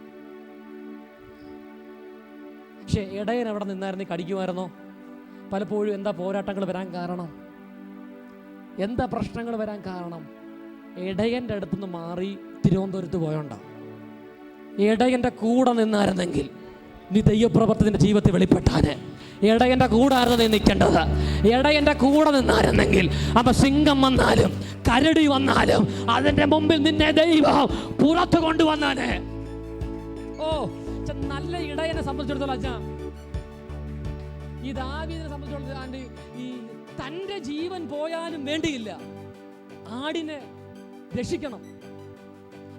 Speaker 1: പക്ഷെ ഇടയൻ അവിടെ നിന്നായിരുന്നു കടിക്കുമായിരുന്നോ? പലപ്പോഴും എന്താ പോരാട്ടങ്ങൾ വരാൻ കാരണം? എന്താ പ്രശ്നങ്ങൾ വരാൻ കാരണം? ഇടയൻ്റെ അടുത്തുനിന്ന് മാറി തിരുവനന്തപുരത്ത് പോയോണ്ടാ. ഇടയൻ്റെ കൂടെ നിന്നായിരുന്നെങ്കിൽ നീ ദൈവപ്രവർത്തനത്തിൻ്റെ ജീവിതത്തിൽ വെളിപ്പെട്ടാന്. ഇടയൻ്റെ കൂടായിരുന്നു നീ നിൽക്കേണ്ടത്. ഇടയൻ്റെ കൂടെ നിന്നായിരുന്നെങ്കിൽ അപ്പൊ സിംഹം വന്നാലും കരടി വന്നാലും അതിൻ്റെ മുമ്പിൽ നിന്നെ ദൈവം പുറത്തു കൊണ്ടുവന്നാന്. ഓ, നല്ല ഇടയനെ സംബന്ധിച്ചിടത്തോളം അച്ഛാ, ഈ ദാവീദിനെ സംബന്ധിച്ചിടത്തോളം ഈ തൻ്റെ ജീവൻ പോയാലും വേണ്ടിയില്ല ആടിനെ രക്ഷിക്കണം.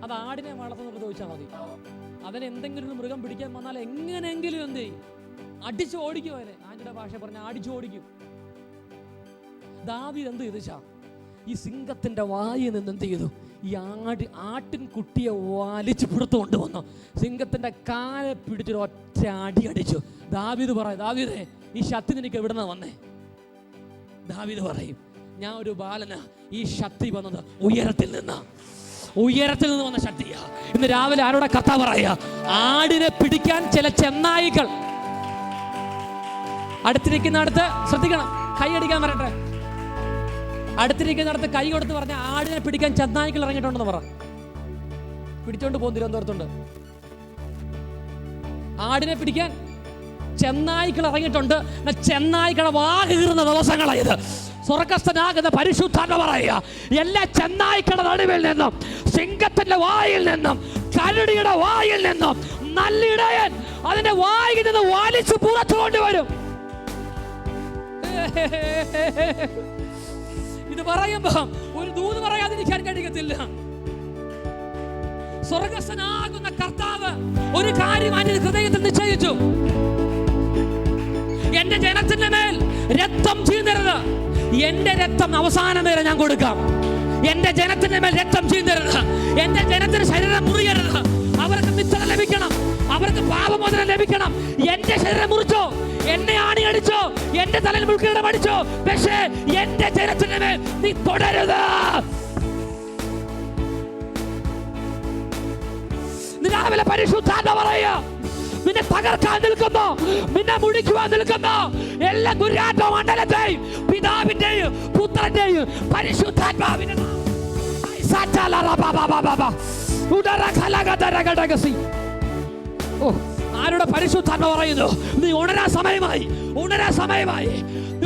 Speaker 1: അത് ആടിനെ വളർത്തുന്നത് ചോദിച്ചാൽ മതി. അവനെ എന്തെങ്കിലും ഒരു മൃഗം പിടിക്കാൻ വന്നാൽ എങ്ങനെയെങ്കിലും എന്ത് ചെയ്യും? അടിച്ചു ഓടിക്കും. അവനെ ആൻ്റെ ഭാഷ പറഞ്ഞ അടിച്ചു ഓടിക്കും. ദാവീദ് എന്ത് ചെയ്തു? ഈ സിംഹത്തിന്റെ വായിൽ നിന്ന് എന്ത് ചെയ്തു? ഈ ആട്ടിൻ കുട്ടിയെ വലിച്ചു പുറത്തു കൊണ്ടുവന്നു. സിംഹത്തിന്റെ കാലെ പിടിച്ചൊരു ഒറ്റ അടി അടിച്ചു. ദാവീദ് പറയും, ദാവീദേ, ഈ ശക്തി നിനക്ക് എവിടുന്ന വന്നേ? ദാവീദ് പറയും, ഞാൻ ഒരു ബാലനാ. ഈ ശക്തി വന്നത് ഉയരത്തിൽ നിന്ന് വന്ന ശക്തിയാ. ഇന്ന് രാവിലെ ആരോടെ കഥ പറയാ? ആടിനെ പിടിക്കാൻ ചില ചെന്നായികൾ അടുത്തിരിക്കുന്നിടത്ത് ശ്രദ്ധിക്കണം. കൈ അടിക്കാൻ പറയട്ടെ. അടുത്തിരിക്കുന്നിടത്ത് കൈ കൊടുത്ത് പറഞ്ഞ ആടിനെ പിടിക്കാൻ ചെന്നായികൾ ഇറങ്ങിയിട്ടുണ്ടെന്ന് പറ. പിടിച്ചോണ്ട് പോകും. തിരുവനന്തപുരത്തുണ്ട് ആടിനെ പിടിക്കാൻ ചെന്നായികൾ ഇറങ്ങിയിട്ടുണ്ട്. ചെന്നായികളെ വാകീറുന്ന ദിവസങ്ങളായത്. സ്വർഗസ്ഥനാകുന്ന പരിശുദ്ധാത്മ പറയുക, എല്ലാ ചെന്നായ്ക്കളുടെ നടുവിൽ നിന്നും, സിംഹത്തിന്റെ വായിൽ നിന്നും, കരടിയുടെ വായിൽ നിന്നും നല്ലിടയൻ അതിന്റെ വായിൽ നിന്ന് വലിച്ചു പുറത്തു കൊണ്ടുവരും. ഇത് പറയുമ്പോ ഒരു ദൂത് പറയാതിരിക്കാൻ കഴിയത്തില്ല. സ്വർഗസ്ഥനാകുന്ന കർത്താവ് ഒരു കാര്യം അതിന്റെ ഹൃദയത്തിൽ നിശ്ചയിച്ചു. എന്റെ ജനത്തിന്റെ മേൽ രക്തം ചീന്തരുത്. എന്റെ രക്തം അവസാനം വരെ ഞാൻ കൊടുക്കാം. എന്റെ ജനത്തിന്റെ മേൽ രക്തം ചീന്തരുത്. എന്റെ ജനത്തിന് ശരീരം മുറിയരുത്. അവർക്ക് നിത്യത ലഭിക്കണം. അവർക്ക് പാപമോചനം ലഭിക്കണം. എന്റെ ശരീരം മുറിച്ചോ, എന്നെ ആണി അടിച്ചോ, എന്റെ തലയിൽ മുൾക്കിടം അടിച്ചോ, പക്ഷേ എന്റെ ജനത്തിന്റെ മേൽ നീ തുടരുത്. രാവിലെ പരിശുദ്ധാത്മ പറയുക, നിന്നെ തകർക്കാൻ നിൽക്കുന്നു, നിന്നെ മുടിക്കുവാൻ നിൽക്കുന്നു എല്ലാ ദുരാത്മ മണ്ഡലത്തെയും പിതാവിന്റെയും പുത്രന്റെയും പരിശുദ്ധാത്മാവിന്റെ ആരുടെ പരിശുദ്ധാത്മ പറയുന്നു, നീ ഉണരാൻ സമയമായി, ഉണരാൻ സമയമായി,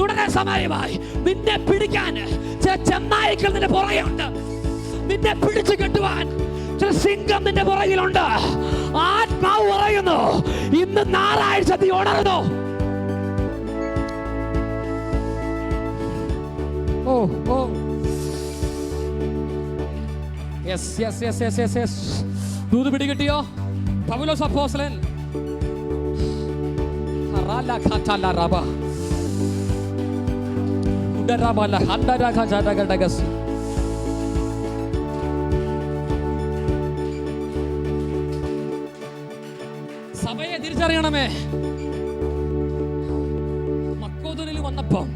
Speaker 1: ഉണരാൻ സമയമായി. നിന്നെ പിടിക്കാൻ ചില ചെന്നായ്ക്കൾ നിന്റെ പുറകെയുണ്ട്. നിന്നെ പിടിച്ചു കെട്ടുവാൻ ചില സിംഹം നിന്റെ പുറകിലുണ്ട്. ആത്മാവ് പറയുന്നു, ഇന്ന് ഞായറാഴ്ച നീ ഉണർന്നു. ഓ ഓ yes yes yes yes yes yes. ദൂത് പിടികിട്ടിയോ? പൗലോസ് അപ്പോസ്തലൻ സഭയെ തിരിച്ചറിയണമേ. മക്കോദോനിൽ വന്നപ്പം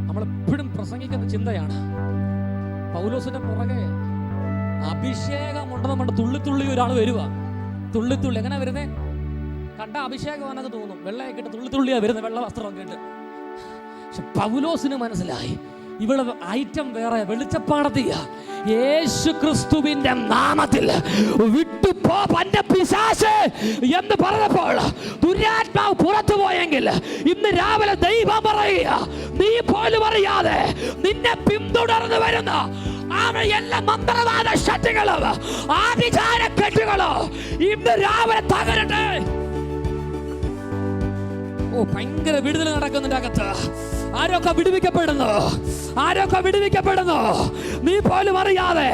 Speaker 1: നമ്മളെപ്പോഴും പ്രസംഗിക്കുന്ന ചിന്തയാണ്, പൗലോസിന്റെ പുറകെ അഭിഷേകം ഉണ്ടെന്ന് പറഞ്ഞ തുള്ളിത്തുള്ളി ഒരാൾ വരുക. തുള്ളിത്തുള്ളി എങ്ങനെ വരുന്നേ? കണ്ട അഭിഷേകമാണെന്ന് തോന്നും, വെള്ളയൊക്കെ ഇട്ട് തുള്ളിത്തുള്ളിയാ വരുന്നത്, വെള്ള വസ്ത്രമൊക്കെ ഇട്ട്. പക്ഷെ പൗലോസിന് മനസ്സിലായി ഇവിടെ ഐറ്റം വേറെ, വെളിച്ചപ്പാടത്തിയ യേശു ക്രിസ്തുവിന്റെ നാമത്തിൽ വിട്ടുപോ പന്റെ പിശാച് എന്ന് പറഞ്ഞപ്പോൾ ദുരാത്മാവ് പുറത്തു പോയെങ്കിൽ ഇന്ന് രാവിലെ ദൈവം പറയുക, നീ പോലും അറിയാതെ നിന്നെ പിന്തുടർന്ന് വരുന്ന എല്ലാ മന്ത്രവാദ ശക്തികളും ആഭിചാര കെട്ടുകളും ഇന്ന് രാവിലെ തകരട്ടെ. ഓ, ഭയങ്കര വിടുതൽ നടക്കുന്നുണ്ട് അകത്ത്. ആരൊക്കെ വിടുവിക്കപ്പെടുന്നു, ആരൊക്കെ വിടുവിക്കപ്പെടുന്നു. നീ പോലും അറിയാതെ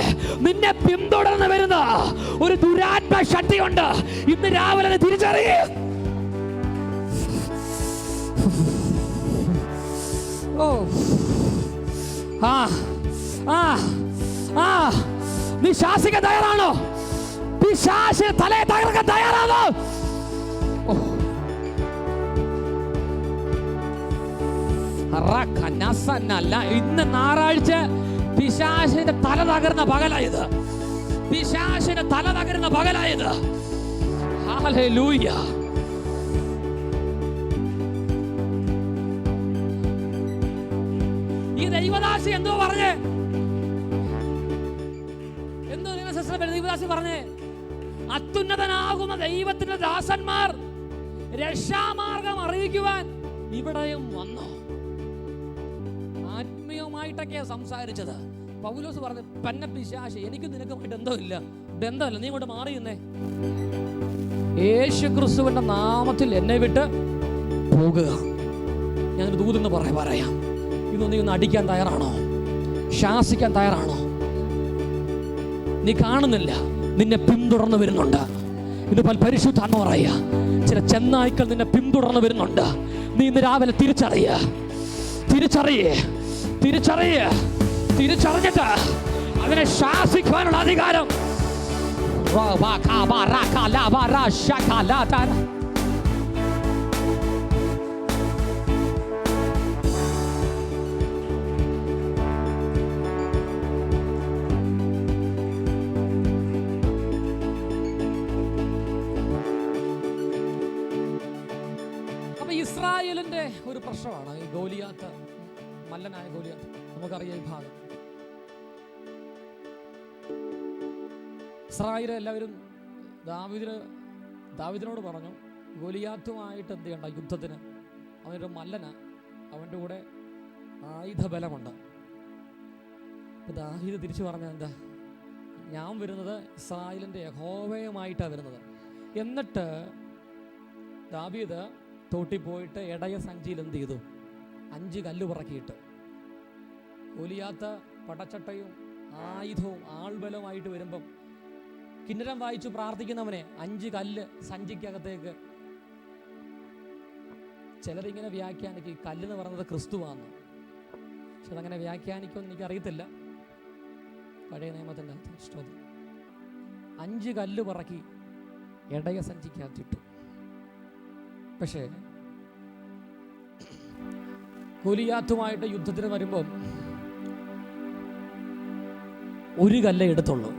Speaker 1: നിന്നെ പിന്തുടർന്ന് വരുന്ന ഒരു ദുരാത്മ ശക്തിയുണ്ട്. ഇന്ന് രാവിലെ തിരിച്ചറിയ. ഓ, ആ ആ ആ നീ ശാസിക്കാൻ തയ്യാറാണോ? പിശാചിനെ തലയെ തകർക്കാൻ തയ്യാറാണോ? ഇന്ന് ഞായറാഴ്ച പിശാചിന്റെ തല തകർന്ന പകലായത്, പിശാചിന്റെ തല തകർന്ന പകലായത്. ഹല്ലേലൂയ. ഈ ദൈവദാസി എന്തോ പറഞ്ഞേ? എന്തോ ദൈവദാസി പറഞ്ഞേ? അത്യുന്നതനാകുന്ന ദൈവത്തിന്റെ ദാസന്മാർ രക്ഷാമാർഗം അറിയിക്കുവാൻ ഇവിടെയും വന്നു. ആത്മീയമായിട്ടൊക്കെയാ സംസാരിച്ചത്. പൗലോസ് പറഞ്ഞു, പന്ന പിശാച്, എനിക്ക് നിനക്കുമായിട്ട് ബന്ധമില്ല. ബന്ധമല്ല, നീ ഇങ്ങോട്ട് മാറിയുന്നേ. യേശു ക്രിസ്തുവിന്റെ നാമത്തിൽ എന്നെ വിട്ട് പോകുക. ഞാനൊരു ദൂതെന്ന് പറയാം. ഇതൊന്നും നീ ഒന്ന് അടിക്കാൻ തയ്യാറാണോ? ശാസിക്കാൻ തയ്യാറാണോ? നീ കാണുന്നില്ല, നിന്നെ പിന്തുടർന്ന് വരുന്നുണ്ട്. ഇത് പരിശുദ്ധാത്മ പറയുക, ചില ചെന്നായ്ക്കൾ നിന്നെ പിന്തുടർന്ന് വരുന്നുണ്ട്. നീ ഇന്ന് രാവിലെ തിരിച്ചറിഞ്ഞിട്ട് അതിനെ ശാസിക്കുവാനുള്ള അധികാരം ഇസ്രായേലിന്റെ ഒരു പ്രശ്നമാണ് ഈ ഗോലിയാത്ത്, മല്ലനായ ഗോലിയാത്ത്. നമുക്കറിയാം ഈ ഭാഗം. ഇസ്രായേൽ എല്ലാവരും ദാവീദിനോട് പറഞ്ഞു, ഗോലിയാത്തുമായിട്ട് എന്ത് ചെയ്യണ്ട യുദ്ധത്തിന്. അവനൊരു മല്ലന, അവൻ്റെ കൂടെ ആയുധബലമുണ്ട്. അപ്പൊ ദാവീദ് തിരിച്ചു പറഞ്ഞത് എന്താ? ഞാൻ വരുന്നത് ഇസ്രായേലിന്റെ യഹോവയുമായിട്ടാണ് വരുന്നത്. എന്നിട്ട് ദാവീദ് തോട്ടി പോയിട്ട് ഇടയ സഞ്ചിയിൽ എന്ത് ചെയ്തു? 5 കല്ല് പറക്കിയിട്ട്. ഗോലിയാത്ത് പടച്ചട്ടയും ആയുധവും ആൾബലമായിട്ട് വരുമ്പം കിന്നരം വായിച്ചു പ്രാർത്ഥിക്കുന്നവനെ 5 കല്ല് സഞ്ചിക്കകത്തേക്ക്. ചിലരിങ്ങനെ വ്യാഖ്യാനിക്കും, ഈ കല്ലെന്ന് പറയുന്നത് ക്രിസ്തുവാന്ന്. പക്ഷെ അതങ്ങനെ വ്യാഖ്യാനിക്കുമെന്ന് എനിക്കറിയത്തില്ല. പഴയ നിയമത്തിൻ്റെ അകത്ത് 5 കല്ല് പറക്കി ഇടയ സഞ്ചിക്കകത്തിട്ടു. പക്ഷേ ഗോലിയാത്തുമായിട്ട് യുദ്ധത്തിന് വരുമ്പം ഒരു കല്ല് എടുത്തുള്ളൂ,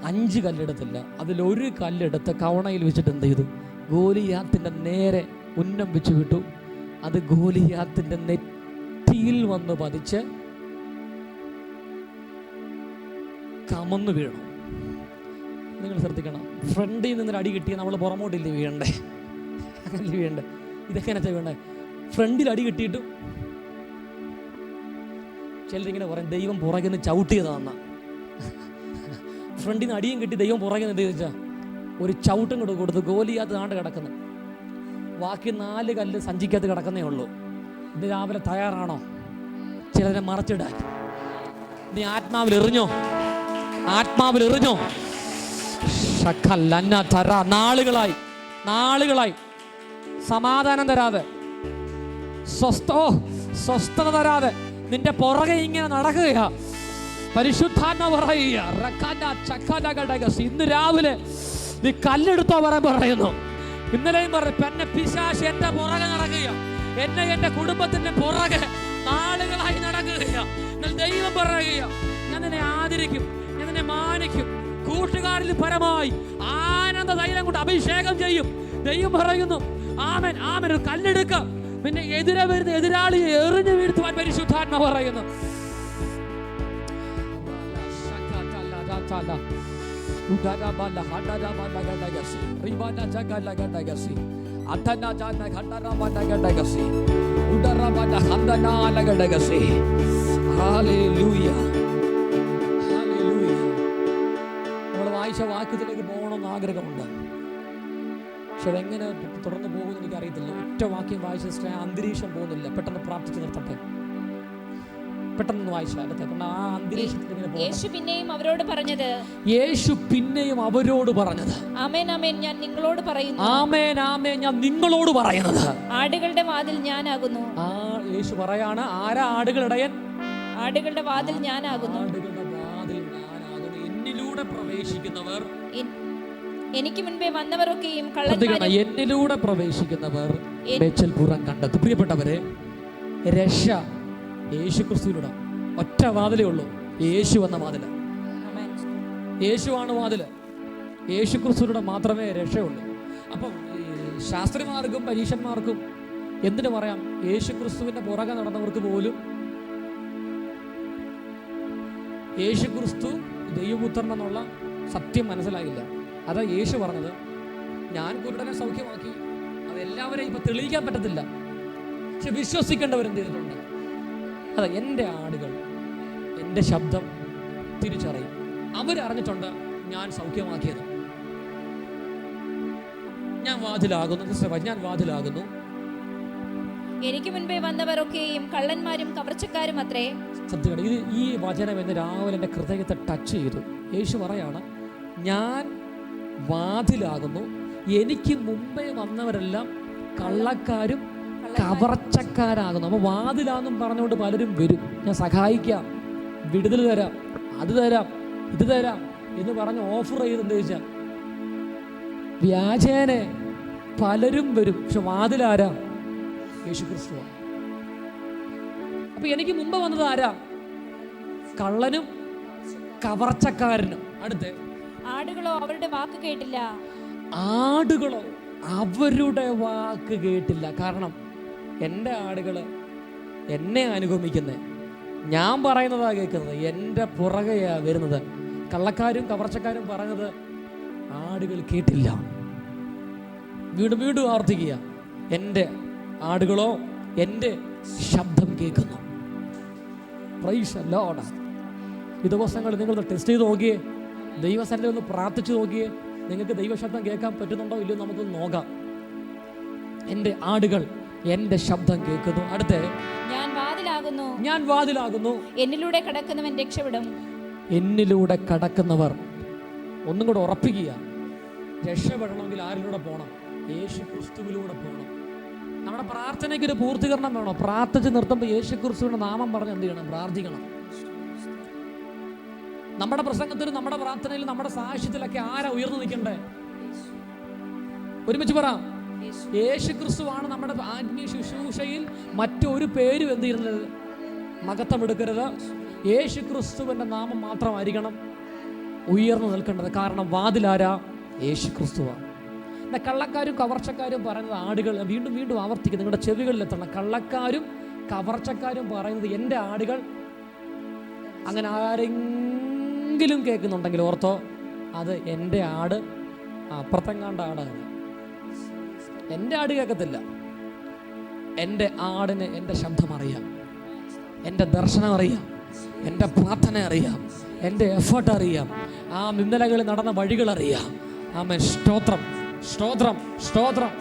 Speaker 1: 5 കല്ലെടുത്തില്ല. അതിലൊരു കല്ലെടുത്ത് കവണയിൽ വെച്ചിട്ട് എന്ത് ചെയ്തു? ഗോലിയാത്തിന്റെ നേരെ ഉന്നം വെച്ച് വിട്ടു. അത് ഗോലിയാത്തിന്റെ നെറ്റിയിൽ വന്ന് പതിച്ച് കമന്നു വീണു. നിങ്ങൾ ശ്രദ്ധിക്കണം, ഫ്രണ്ടിൽ നിന്നൊരു അടി കിട്ടിയ നമ്മൾ പുറമോട്ടില്ലേ വീഴണ്ടേ? അങ്ങനെ വീഴണ്ടേ? ഇതൊക്കെ എന്നെ വീണ്ടേ? ഫ്രണ്ടിൽ അടി കിട്ടിയിട്ടും ചിലരിങ്ങനെ പറയും, ദൈവം പുറകിൽ നിന്ന് ചവിട്ടിയതാന്ന. ഫ്രണ്ടിൽ നിന്ന് അടിയും കിട്ടി, ദൈവം പുറകിൽ നിന്ന് എന്ത് ചോദിച്ചാൽ ഒരു ചവിട്ടും കൂടെ കൊടുത്ത് ഗോലിയാത്ത് താണ്ട് കിടക്കുന്നു. ബാക്കി 4 കല്ല് സഞ്ചിക്കകത്ത് കിടക്കുന്നേ ഉള്ളൂ. ഇത് രാവിലെ തയ്യാറാണോ? ചിലരെ മറച്ചിടാൻ. നീ ആത്മാവിൽ എറിഞ്ഞോ? നാളുകളായി നാളുകളായി സമാധാനം തരാതെ, സ്വസ്ഥത തരാതെ നിന്റെ പുറകെ ഇങ്ങനെ നടക്കുകയാ. പരിശുദ്ധാത്മ പറയുക, ഇന്ന് രാവിലെ നീ കല്ലെടുത്തോ പറയുന്നു. ഇന്നലെയും പറഞ്ഞു, എന്നെ പിശാച് എന്റെ പുറകെ നടക്കുക, എന്റെ കുടുംബത്തിന്റെ പുറകെ നാളുകളായി നടക്കുകയാ. എന്നാൽ ദൈവം പറയുക, ഞാൻ നിന്നെ ആദരിക്കും, ഞാൻ നിന്നെ മാനിക്കും, കൂട്ടുകാരിൽ പരമായി ആനന്ദ തൈലം കൊണ്ട് അഭിഷേകം ചെയ്യും. ദൈവം പറയുന്നു, ആമേൻ ആമേൻ. ഒരു കല്ലെടുക്ക, പിന്നെ എതിരെ വരുന്ന എതിരാളിയെ എറിഞ്ഞു വീഴ്ത്തുവാൻ പരിശുദ്ധാത്മ പറയുന്നു. നമ്മൾ വായിച്ച വാക്യത്തിലേക്ക് പോകണമെന്ന് ആഗ്രഹമുണ്ട്. പക്ഷെ അതെങ്ങനെ തുടർന്ന് പോകുമെന്ന് എനിക്കറിയത്തില്ല. ഒറ്റ വാക്യം വായിച്ച അന്തരീക്ഷം പോകുന്നില്ല. പെട്ടെന്ന് പ്രാർത്ഥിച്ച് നിർത്തട്ടെ. പെട്ടെന്ന് വായിച്ചാൽ ആ അന്തരീക്ഷത്തിൽ
Speaker 2: യേശു പിന്നെയും അവരോട് പറഞ്ഞത്,
Speaker 1: ആമേൻ ആമേൻ ഞാൻ നിങ്ങളോട് പറയുന്നു, ആമേൻ ആമേൻ ഞാൻ നിങ്ങളോട് പറയുന്നത്,
Speaker 2: ആടുകളുടെ വാതിൽ ഞാനാകുന്നു.
Speaker 1: യേശു പറയാണ്, ആരാ ആടുകളിടയൻ?
Speaker 2: ആടുകളുടെ വാതിൽ ഞാനാകുന്നു.
Speaker 1: എന്നിലൂടെ പ്രവേശിക്കുന്നവർ,
Speaker 2: എനിക്ക് മുൻപേ വന്നവരൊക്കെയും
Speaker 1: എന്നിലൂടെ പ്രവേശിക്കുന്നവർ മേച്ചൽപുറം കണ്ടെത്തും. പ്രിയപ്പെട്ടവരെ, രക്ഷ യേശു ക്രിസ്തുവിലൂടെ. ഒറ്റ വാതിലേ ഉള്ളൂ, യേശു എന്ന വാതില്. യേശുവാണ് വാതില്. യേശു ക്രിസ്തുവിലൂടെ മാത്രമേ രക്ഷയുള്ളൂ. അപ്പം ശാസ്ത്രിമാർക്കും പരീക്ഷന്മാർക്കും എന്തിനു പറയാം, യേശു ക്രിസ്തുവിന്റെ പുറകെ നടന്നവർക്ക് പോലും യേശു ക്രിസ്തു ദൈവപുത്രൻ എന്നുള്ള സത്യം മനസ്സിലായില്ല. അതാ യേശു പറഞ്ഞത്, ഞാൻ കുരുടനെ സൗഖ്യമാക്കി. അതെല്ലാവരെയും ഇപ്പൊ തെളിയിക്കാൻ പറ്റത്തില്ല, പക്ഷെ വിശ്വസിക്കേണ്ടവരെന്ത് ചെയ്തിട്ടുണ്ട്? അതെ, എൻ്റെ ആടുകൾ എൻ്റെ ശബ്ദം തിരിച്ചറിയും. അവരറിഞ്ഞിട്ടുണ്ട് ഞാൻ സൗഖ്യമാക്കിയത്. ഞാൻ വാതിലാകുന്നു.
Speaker 2: എനിക്ക് മുൻപേ വന്നവരൊക്കെയും കള്ളന്മാരും കവർച്ചക്കാരും അത്രേ.
Speaker 1: സത്യമാണ്. ഈ വചനം എന്ന് രാവിലെ എൻ്റെ ഹൃദയത്തെ ടച്ച് ചെയ്തു. യേശു പറയാണ്, ഞാൻ വാതിലാകുന്നു, എനിക്ക് മുമ്പേ വന്നവരെല്ലാം കള്ളക്കാരും കവർച്ചക്കാരാകുന്നു. അപ്പോൾ വാതിലാന്നും പറഞ്ഞുകൊണ്ട് പലരും വരും. ഞാൻ സഹായിക്കാം, വിടുതൽ തരാം, അത് തരാം, ഇത് തരാം എന്ന് പറഞ്ഞ് ഓഫർ ചെയ്തെന്ത് ചോദിച്ചാൽ വ്യാജേനെ പലരും വരും. പക്ഷെ വാതിലാരാ? യേശു ക്രിസ്തുവാണ്. അപ്പൊ എനിക്ക് മുമ്പ് വന്നത് ആരാ? കള്ളനും കവർച്ചക്കാരനും. അടുത്ത്,
Speaker 2: ആടുകളോ അവരുടെ വാക്ക് കേട്ടില്ല.
Speaker 1: ആടുകളോ അവരുടെ വാക്ക് കേട്ടില്ല. കാരണം എൻ്റെ ആടുകള് എന്നെ അനുഗമിക്കുന്നത്, ഞാൻ പറയുന്നതാ കേൾക്കുന്നത്, എൻ്റെ പുറകെയാ വരുന്നത്. കള്ളക്കാരും കവർച്ചക്കാരും പറയുന്നത് ആടുകൾ കേട്ടില്ല. വീണ്ടും വീണ്ടും ആവർത്തിക്കുക, എൻ്റെ ആടുകളോ എൻ്റെ ശബ്ദം കേൾക്കുന്നു. Praise the Lord. ഈ ദിവസങ്ങൾ നിങ്ങൾ ടെസ്റ്റ് ചെയ്ത് നോക്കിയേ, ദൈവസന്നിധിയിൽ ഒന്ന് പ്രാർത്ഥിച്ചു നോക്കിയേ, നിങ്ങൾക്ക് ദൈവശബ്ദം കേൾക്കാൻ പറ്റുന്നുണ്ടോ ഇല്ലയോ നമുക്കൊന്ന് നോക്കാം. എൻ്റെ ആടുകൾ എൻ്റെ ശബ്ദം കേൾക്കുന്നു. അടുത്ത, ഞാൻ വാതിലാകുന്നു,
Speaker 2: എന്നിലൂടെ കടക്കുന്നവൻ രക്ഷപ്പെടും.
Speaker 1: എന്നിലൂടെ കടക്കുന്നവർ, ഒന്നും കൂടെ ഉറപ്പിക്കുക, രക്ഷപ്പെടണമെങ്കിൽ ആരിലൂടെ പോകണം? യേശു ക്രിസ്തുവിലൂടെ പോകണം. നമ്മുടെ പ്രാർത്ഥനയ്ക്ക് ഒരു പൂർത്തീകരണം വേണം. പ്രാർത്ഥിച്ച് നിർത്തുമ്പോൾ യേശു ക്രിസ്തുവിന്റെ നാമം പറഞ്ഞ് എന്ത് ചെയ്യണം? പ്രാർത്ഥിക്കണം. നമ്മുടെ പ്രസംഗത്തിലും നമ്മുടെ പ്രാർത്ഥനയിലും നമ്മുടെ സാക്ഷ്യത്തിലൊക്കെ ആരാ ഉയർന്നു നിൽക്കണ്ടേ? ഒരുമിച്ച് പറ, യേശു ക്രിസ്തുവാണ് നമ്മുടെ ആത്മീയ ശുശ്രൂഷയിൽ. മറ്റൊരു പേരും എന്ത് ചെയ്യുന്നത്? മഹത്വം എടുക്കരുത്. യേശു ക്രിസ്തുവിന്റെ നാമം മാത്രമായിരിക്കണം ഉയർന്നു നിൽക്കേണ്ടത്. കാരണം വാതിലാരാ? യേശു ക്രിസ്തുവാണ്. കള്ളക്കാരും കവർച്ചക്കാരും പറയുന്നത് ആടുകൾ, വീണ്ടും വീണ്ടും ആവർത്തിക്കും, നിങ്ങളുടെ ചെവികളിലെത്തണം. കള്ളക്കാരും കവർച്ചക്കാരും പറയുന്നത് എൻ്റെ ആടുകൾ. അങ്ങനെ ആരെങ്കിലും കേൾക്കുന്നുണ്ടെങ്കിൽ ഓർത്തോ, അത് എൻ്റെ ആട് അപ്പുറത്തെങ്ങാണ്ട ആടാണ്. എൻ്റെ ആട് കേൾക്കത്തില്ല. എൻ്റെ ആടിന് എൻ്റെ ശബ്ദം അറിയാം, എൻ്റെ ദർശനം അറിയാം, എൻ്റെ പ്രാർത്ഥന അറിയാം, എൻ്റെ എഫേർട്ട് അറിയാം, ആ ഇന്നലകളിൽ നടന്ന വഴികൾ അറിയാം. ആമേൻ. സ്തോത്രം, സ്തോത്രം, സ്തോത്രം.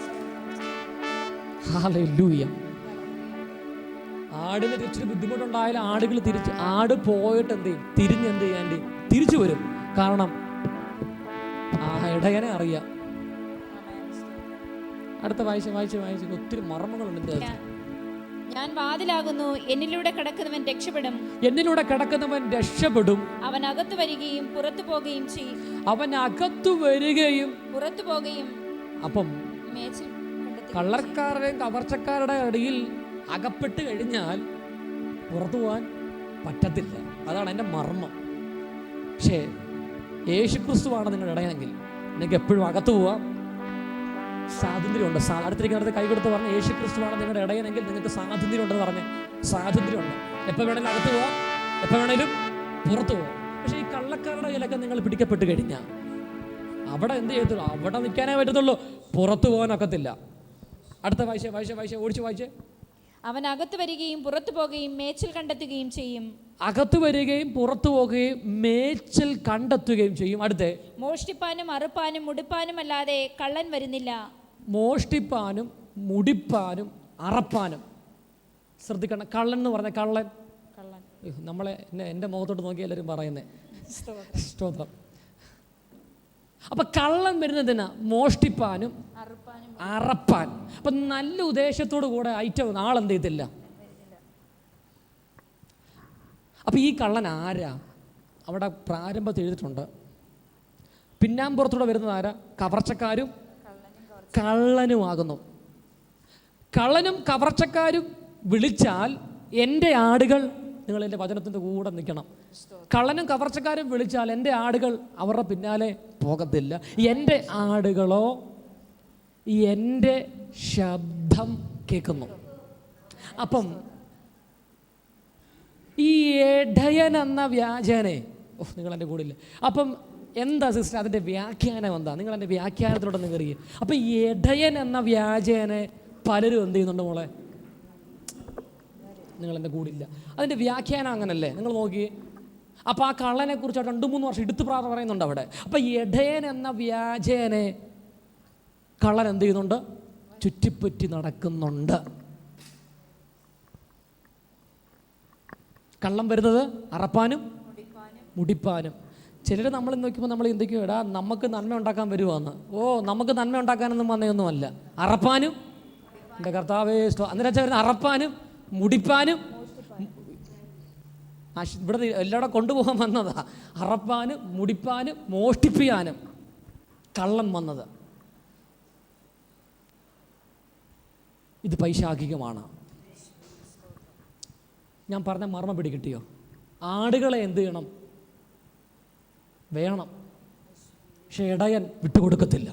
Speaker 1: ഹല്ലേലൂയ. ആടിന് തിരിച്ചൊരു ബുദ്ധിമുട്ടുണ്ടായാലും ആടുകൾ ആട് പോയിട്ട് എന്ത് ചെയ്യും? തിരിഞ്ഞെന്ത് ചെയ്യാണ്ടി തിരിച്ചു വരും. കാരണം ആ ഇടയനെ അറിയാം. അടുത്ത വായിച്ച് ഒത്തിരി മർമ്മങ്ങളുണ്ട്.
Speaker 2: ഞാൻ വാതിലാകുന്നു, എന്നിലൂടെ കടക്കുന്നവൻ രക്ഷപ്പെടും.
Speaker 1: എന്നിലൂടെ കടക്കുന്നവൻ രക്ഷപ്പെടും.
Speaker 2: അവൻ അകത്തു വരികയും പുറത്തു പോകുകയും ചെയ്യും.
Speaker 1: അവൻ അകത്തു വരികയും
Speaker 2: പുറത്തു പോകുകയും.
Speaker 1: അപ്പം കള്ളക്കാരുടെയും കവർച്ചക്കാരുടെ ഇടയിൽ അകപ്പെട്ട് കഴിഞ്ഞാൽ പുറത്തു പോകാൻ പറ്റത്തില്ല. അതാണ് എൻ്റെ മർമ്മം. പക്ഷേ യേശുക്രിസ്തുവാണ് നിങ്ങളുടെ ഇടയെങ്കിൽ നിങ്ങൾക്ക് എപ്പോഴും അകത്തു പോവാം, സ്വാതന്ത്ര്യമുണ്ട്. അടുത്തിരിക്കുന്നത് കൈ കൊടുത്ത് പറഞ്ഞ് യേശുക്രിസ്തുവാണ് നിങ്ങളുടെ ഇടയനെങ്കിൽ നിങ്ങൾക്ക് സ്വാതന്ത്ര്യമുണ്ടെന്ന് പറഞ്ഞ് സ്വാതന്ത്ര്യമുണ്ട്. എപ്പോൾ വേണേലും അകത്ത് പോവാം, എപ്പോൾ വേണേലും പുറത്തു പോവാം. പക്ഷേ ഈ കള്ളക്കാരുടെ കയ്യിലൊക്കെ നിങ്ങൾ പിടിക്കപ്പെട്ട് കഴിഞ്ഞാൽ അവിടെ എന്ത് ചെയ്യത്തുള്ളൂ? അവിടെ നിൽക്കാനേ പറ്റത്തുള്ളൂ, പുറത്തു പോകാനൊക്കത്തില്ല. അടുത്ത ഓടിച്ച് വായിച്ചേ.
Speaker 2: അവൻ അകത്ത് വരികയും പുറത്തു പോകുകയും മേച്ചിൽ കണ്ടെത്തുകയും ചെയ്യും.
Speaker 1: അകത്തു വരികയും പുറത്തു പോകുകയും മേച്ചിൽ കണ്ടെത്തുകയും ചെയ്യും. അടുത്തേ,
Speaker 2: മോഷ്ടിപ്പാനും അറുപ്പാനും മുടിപ്പാനും അല്ലാതെ കള്ളൻ വരുന്നില്ല.
Speaker 1: മോഷ്ടിപ്പാനും മുടിപ്പാനും അറപ്പാനും. ശ്രദ്ധിക്കണം, കള്ളൻ എന്ന് പറഞ്ഞ കള്ളൻ നമ്മളെ എൻ്റെ മുഖത്തോട്ട് നോക്കി എല്ലാവരും പറയുന്നേ സ്തോത്രം. അപ്പൊ കള്ളൻ വരുന്നതിനാ മോഷ്ടിപ്പാനും അറപ്പാൻ. അപ്പൊ നല്ല ഉദ്ദേശത്തോടു കൂടെ ഐറ്റം ആളെന്ത് ചെയ്തില്ല. അപ്പൊ ഈ കള്ളൻ ആരാ? അവിടെ പ്രാരംഭത്തിൽ എഴുതിയിട്ടുണ്ട്. പിന്നാമ്പുറത്തൂടെ വരുന്നത് ആരാ? കവർച്ചക്കാരും കള്ളനുമാകുന്നു. കള്ളനും കവർച്ചക്കാരും വിളിച്ചാൽ എൻ്റെ ആടുകൾ, നിങ്ങൾ എൻ്റെ വചനത്തിൻ്റെ കൂടെ നിൽക്കണം. കള്ളനും കവർച്ചക്കാരും വിളിച്ചാൽ എൻ്റെ ആടുകൾ അവരുടെ പിന്നാലെ പോകത്തില്ല. എൻ്റെ ആടുകളോ എൻ്റെ ശബ്ദം കേൾക്കുന്നു. അപ്പം ഈ ഇടയൻ എന്ന വ്യാജനെ, നിങ്ങൾ എൻ്റെ കൂടെ ഇല്ല. അപ്പം എന്താ സിസ്റ്റർ അതിൻ്റെ വ്യാഖ്യാനം എന്താ? നിങ്ങൾ എൻ്റെ വ്യാഖ്യാനത്തിലൂടെ നിങ്ങൾ അറിയുക. അപ്പം ഈ ഇടയൻ എന്ന വ്യാജനെ പലരും എന്ത് ചെയ്യുന്നുണ്ട് മോളെ? നിങ്ങൾ എൻ്റെ കൂടെ ഇല്ല. അതിൻ്റെ വ്യാഖ്യാനം അങ്ങനല്ലേ? നിങ്ങൾ നോക്കി. അപ്പം ആ കള്ളനെ കുറിച്ച് 2-3 വർഷം എടുത്ത് പറയുന്നുണ്ട് അവിടെ. അപ്പം ഈ ഇടയൻ എന്ന വ്യാജനെ കള്ളൻ എന്ത് ചെയ്യുന്നുണ്ട്? ചുറ്റിപ്പറ്റി നടക്കുന്നുണ്ട്. കള്ളം വരുന്നത് അറപ്പാനും മുടിപ്പാനും. ചിലർ നമ്മൾ നോക്കുമ്പോൾ നമ്മൾ ചിന്തിക്കും, എടാ നമുക്ക് നന്മ ഉണ്ടാക്കാൻ വരുവാന്ന്. നമുക്ക് നന്മ ഉണ്ടാക്കാനൊന്നും വന്നതൊന്നുമല്ല. അറപ്പാനും, എൻ്റെ കർത്താവേ അന്നേരം വരുന്ന അറപ്പാനും മുടിപ്പാനും. ഇവിടെ എല്ലാവരും കൊണ്ടുപോകാൻ വന്നതാ. അറപ്പാനും മുടിപ്പാനും മോഷ്ടിപ്പിക്കാനും കള്ളം വന്നത്. ഇത് പൈശാചികമാണ്. ഞാൻ പറഞ്ഞ മർമ്മം പിടികിട്ടിയോ? ആടുകളെ എന്ത് ചെയ്യണം? വേണം, പക്ഷെ ഇടയൻ വിട്ടുകൊടുക്കത്തില്ല.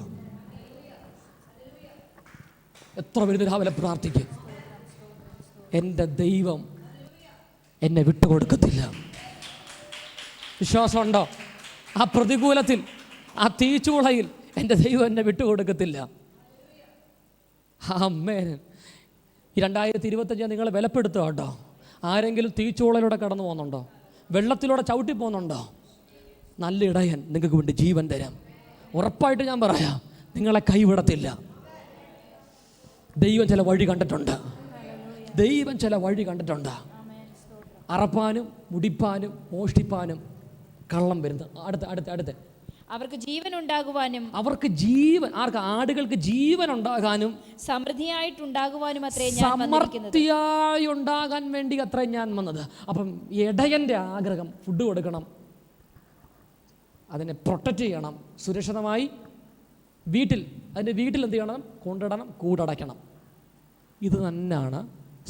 Speaker 1: എത്ര പേര് രാവിലെ പ്രാർത്ഥിക്കും, എൻ്റെ ദൈവം എന്നെ വിട്ടുകൊടുക്കത്തില്ല. വിശ്വാസമുണ്ടോ? ആ പ്രതികൂലത്തിൽ, ആ തീച്ചൂളയിൽ എൻ്റെ ദൈവം എന്നെ വിട്ടുകൊടുക്കത്തില്ല. ആമേൻ. ഈ 2025 നിങ്ങൾ വിലപ്പെടുത്തുക കേട്ടോ. ആരെങ്കിലും തീച്ചൂളയിലൂടെ കടന്നു പോകുന്നുണ്ടോ? വെള്ളത്തിലൂടെ ചവിട്ടി പോകുന്നുണ്ടോ? നല്ല ഇടയൻ നിങ്ങൾക്ക് വേണ്ടി ജീവൻ തരാം. ഉറപ്പായിട്ട് ഞാൻ പറയാം, നിങ്ങളെ കൈവിടത്തില്ല. ദൈവം ചില വഴി കണ്ടിട്ടുണ്ട്. അറപ്പാനും മുടിപ്പാനും മോഷ്ടിപ്പാനും കള്ളം വരുന്നത്. അടുത്ത
Speaker 2: അവർക്ക് ജീവൻ ഉണ്ടാകുവാനും,
Speaker 1: ആർക്ക്? ആടുകൾക്ക് ജീവൻ ഉണ്ടാകാനും
Speaker 2: സമൃദ്ധിയായിട്ടുണ്ടാകുവാനും അത്രേ
Speaker 1: സമൃദ്ധിയായി ഉണ്ടാകാൻ വേണ്ടി അത്രേ ഞാൻ വന്നത്. അപ്പം ഇടയൻ്റെ ആഗ്രഹം ഫുഡ് കൊടുക്കണം, അതിനെ പ്രൊട്ടക്റ്റ് ചെയ്യണം, സുരക്ഷിതമായി അതിൻ്റെ വീട്ടിൽ എന്ത് ചെയ്യണം? കൊണ്ടിടണം, കൂടടയ്ക്കണം. ഇത് തന്നെയാണ്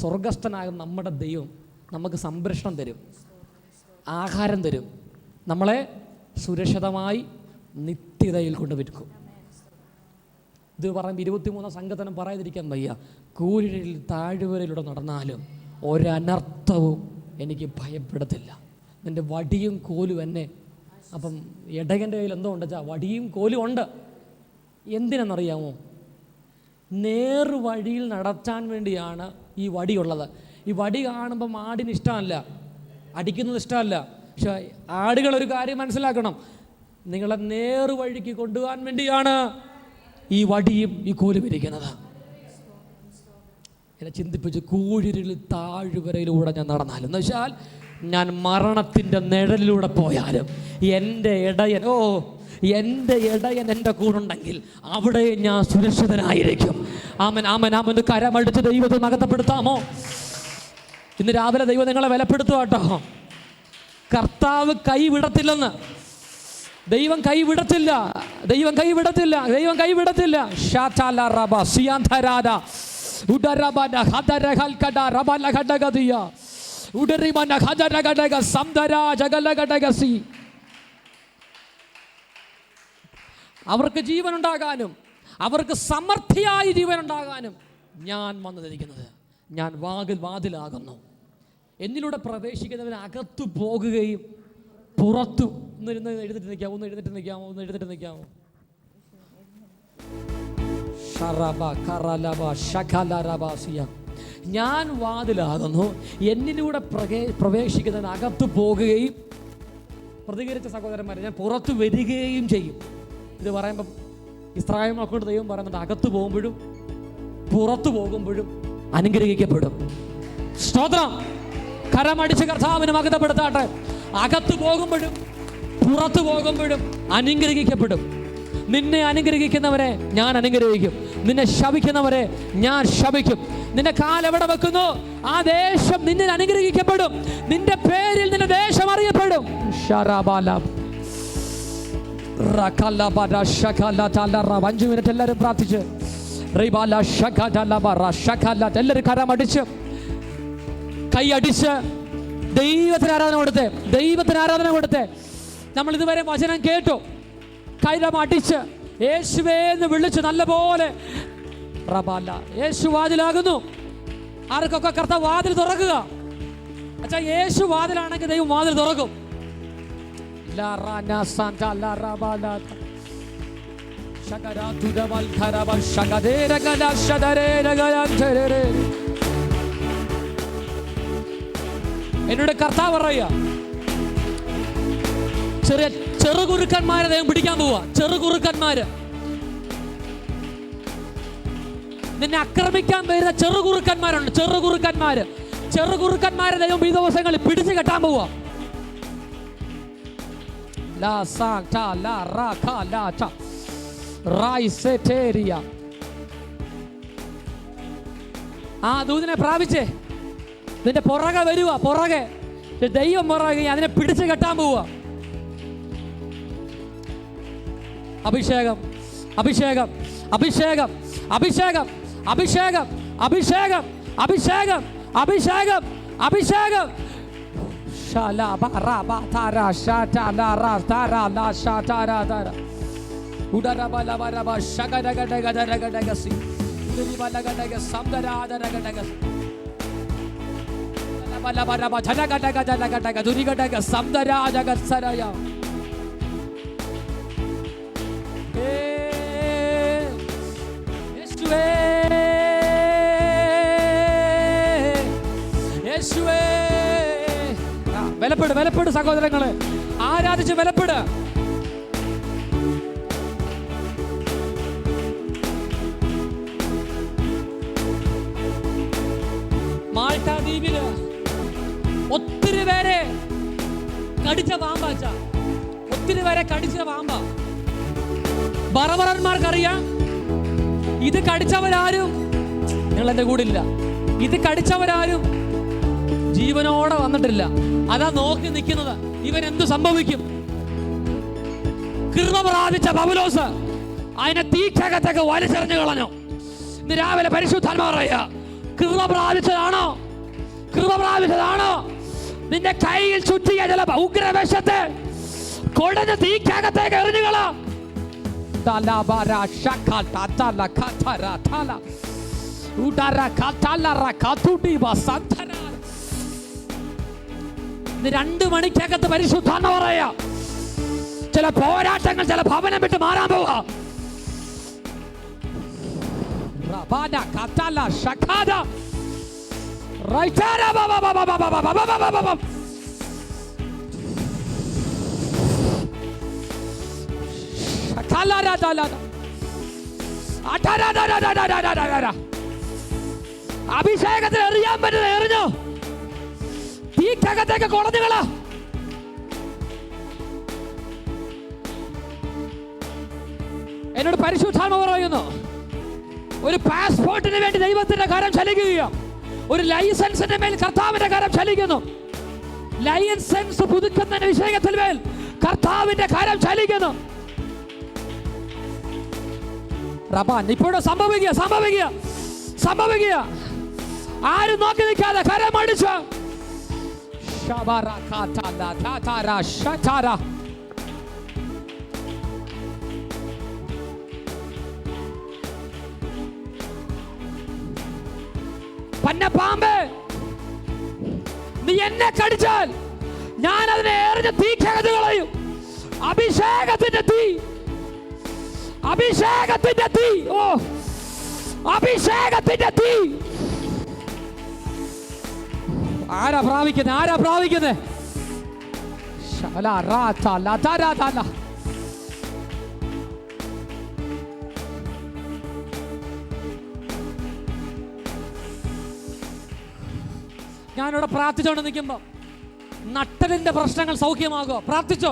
Speaker 1: സ്വർഗസ്ഥനാകുന്ന നമ്മുടെ ദൈവം നമുക്ക് സംരക്ഷണം തരും, ആഹാരം തരും, നമ്മളെ സുരക്ഷിതമായി നിത്യതയിൽ കൊണ്ടുവരും. ഇത് പറയുമ്പോൾ 23 സംഘത്തനം പറയാതിരിക്കാൻ വയ്യ. കൂരിൽ താഴ്വരയിലൂടെ നടന്നാലും ഒരനർത്ഥവും എനിക്ക് ഭയപ്പെടത്തില്ല. നിൻ്റെ വടിയും കോലും എന്നെ. അപ്പം ഇടയൻ്റെ കയ്യിൽ എന്തോ ഉണ്ട് വെച്ചാൽ വടിയും കോലും ഉണ്ട്. എന്തിനെന്നറിയാമോ? നേർവഴിയിൽ നടത്താൻ വേണ്ടിയാണ് ഈ വടിയുള്ളത്. ഈ വടി കാണുമ്പം ആടിന് ഇഷ്ടമല്ല, അടിക്കുന്നത് ഇഷ്ടമല്ല. പക്ഷെ ആടുകളൊരു കാര്യം മനസ്സിലാക്കണം, നിങ്ങളെ നേർവഴിക്ക് കൊണ്ടുപോകാൻ വേണ്ടിയാണ് ഈ വടിയും ഈ കോലും ഇരിക്കുന്നത്. എന്നെ ചിന്തിപ്പിച്ച് കൂഴിരിൽ താഴ്വരയിലൂടെ ഞാൻ നടന്നാലും എന്ന് വെച്ചാൽ ഞാൻ മരണത്തിൻ്റെ നിഴലിലൂടെ പോയാലും എൻ്റെ ഇടയൻ എൻ്റെ കൂടുണ്ടെങ്കിൽ അവിടെ ഞാൻ സുരക്ഷിതനായിരിക്കും. ആമൻ ആമൻ ആമൻ. കരമടിച്ച് ദൈവത്തെ മഹത്വപ്പെടുത്താമോ? ഇന്ന് രാവിലെ ദൈവം നിങ്ങളെ വിലപ്പെടുത്തുക കേട്ടോ. കർത്താവ് കൈവിടത്തില്ലെന്ന്. ദൈവം കൈവിടത്തില്ല. ദൈവം കൈവിടത്തില്ല. ദൈവം കൈവിടത്തില്ല. അവർക്ക് ജീവനുണ്ടാകാനും അവർക്ക് സമൃദ്ധിയായി ജീവനുണ്ടാകാനും ഞാൻ വന്നിരിക്കുന്നത്. ഞാൻ വാതിലാകുന്നു. എന്നിലൂടെ പ്രവേശിക്കുന്നവന് അകത്തു പോകുകയും പുറത്തു. ഒന്ന് എഴുന്നേറ്റ് നിൽക്കാമോ? ഞാൻ വാതിലാകുന്നു, എന്നിലൂടെ പ്രവേശിക്കുന്നതിന് അകത്തു പോകുകയും, പ്രതികരിച്ച സഹോദരന്മാരെ, ഞാൻ പുറത്തു വരികയും ചെയ്യും. ഇത് പറയുമ്പം ഇസ്രായേൽ മക്കളോട് ദൈവം പറയുന്നുണ്ട്, അകത്തു പോകുമ്പോഴും പുറത്തു പോകുമ്പോഴും അനുഗ്രഹിക്കപ്പെടും. സ്തോത്രം. കരമടിച്ച് കർത്താവിനെ മഹത്വപ്പെടുത്താട്ടെ. അകത്തു പോകുമ്പോഴും പുറത്തു പോകുമ്പോഴും അനുഗ്രഹിക്കപ്പെടും. നിന്നെ അനുഗ്രഹിക്കുന്നവരെ ഞാൻ അനുഗ്രഹിക്കും. നിന്നെ ശപിക്കുന്നവരെ ഞാൻ ശപിക്കും. നിന്റെ കാലെവിടെ വെക്കുന്നു ആ ദേശം നിന്നിൽ അനുഗ്രഹിക്കപ്പെടും. നിന്റെ പേരിൽ നിന്റെ ദേശം അറിയപ്പെടും. 5 മിനിറ്റ് എല്ലാവരും പ്രാർത്ഥിച്ച് എല്ലാവരും കരമടിച്ച് കൈയടിച്ച് ദൈവത്തിന് ആരാധന കൊടുത്തേ. നമ്മൾ ഇതുവരെ വചനം കേട്ടു. കൈരമടിച്ച് യേശുവേ എന്ന് വിളിച്ച് നല്ലപോലെ യേശു വാതിലാകുന്നു. ആർക്കൊക്കെ കർത്താവ് വാതിൽ തുറക്കുക. അച്ഛാ, യേശു വാതിലാണെങ്കിൽ ദൈവം വാതിൽ തുറക്കും. എന്നോട് കർത്താവ് പറയുക, ചെറുകുറുക്കന്മാരെ ദൈവം പിടിക്കാൻ പോവാ. ചെറുകുറുക്കന്മാര്, നിന്നെ ആക്രമിക്കാൻ വരുന്ന ചെറുകുറുക്കന്മാരുണ്ട്. ചെറുകുറുക്കന്മാരെ ദൈവം ഈ ദിവസങ്ങളിൽ പിടിച്ചു കെട്ടാൻ പോവാ. ആ ദൂതനെ പ്രാപിച്ചേ. നിന്റെ പുറകെ വരുക. ദൈവം പുറകെ അതിനെ പിടിച്ചു കെട്ടാൻ പോവുക. അഭിഷേകം അഭിഷേകം അഭിഷേകം അഭിഷേകം അഭിഷേകം അഭിഷേകം അഭിഷേകം അഭിഷേകം അഭിഷേകം വിലപ്പെട് സഹോദരങ്ങളെ, ആരാധിച്ച് വിലപ്പെട്. മാൾട്ട ദ്വീപില് ഒത്തിരി പേരെ കടിച്ച പാമ്പ. ബറബറന്മാർക്കറിയാം ഇത് കടിച്ചവരാരും, നിങ്ങൾ എൻ്റെ കൂടെ ഇല്ല, ഇത് കടിച്ചവരാരും ജീവനോടെ വന്നിട്ടില്ല. അതാ നോക്കി നിൽക്കുന്നത്, ഇവൻ എന്തു സംഭവിക്കും. കൃപ പ്രാപിച്ച പൗലോസ് അതിനെ തീക്കകത്തേക്ക് വലിച്ചെറിഞ്ഞു കളഞ്ഞു. ഇന്ന് രാവിലെ പരിശുദ്ധാത്മാവ് പറയുക, കൃപ പ്രാപിച്ചതാണോ നിന്റെ കയ്യിൽ ചുറ്റിയ ചില ഉഗ്രവശത്തെ കൊടഞ്ഞ തീക്കകത്തേക്ക് എറിഞ്ഞുകള. ഇന്ന് 2 മണിക്കകത്ത് പരിശുദ്ധാത്മാവ് പറയാ, ചില പോരാട്ടങ്ങൾ ചില ഭവനം വിട്ട് മാറാൻ പോവാ. അഭിഷേകത്തിൽ എറിയാൻ പറ്റുന്ന എറിഞ്ഞോ. തീ തീക്കകത്തേക്ക് കൊളഞ്ഞുകള. എന്നോട് പരിശുദ്ധാത്മാവ് പറയുന്നു, ഒരു പാസ്പോർട്ടിന് വേണ്ടി ദൈവത്തിന്റെ കരം ചലിക്കുകയോ, ഒരു ലൈസൻസിന്റെ മേൽ കർത്താവിന്റെ കരം ചലിക്കുന്നു. ലൈസൻസ് പുതുക്കുന്ന വിഷയത്തിൽ മേൽ കർത്താവിന്റെ കരം ചലിക്കുന്നു. ഇപ്പോഴും സംഭവിക്കുക. ആരും നോക്കി നിൽക്കാതെ കരം അടിച്ച് പന്നപ്പാമ്പ്, നീ എന്നെ കടിച്ചാൽ ഞാൻ അതിനെ എറിഞ്ഞ് തീക്കകത്ത് കളയും. അഭിഷേകത്തിന്റെ തീ, അഭിഷേകത്തിന്റെ തീ, ഓ അഭിഷേകത്തിന്റെ തീ. ആരാ പ്രാപിക്കുന്നത്? ഞാനിവിടെ പ്രാർത്ഥിച്ചോണ്ട് നിൽക്കുമ്പോ നട്ടലിന്റെ പ്രശ്നങ്ങൾ സൗഖ്യമാകുക. പ്രാർത്ഥിച്ചോ,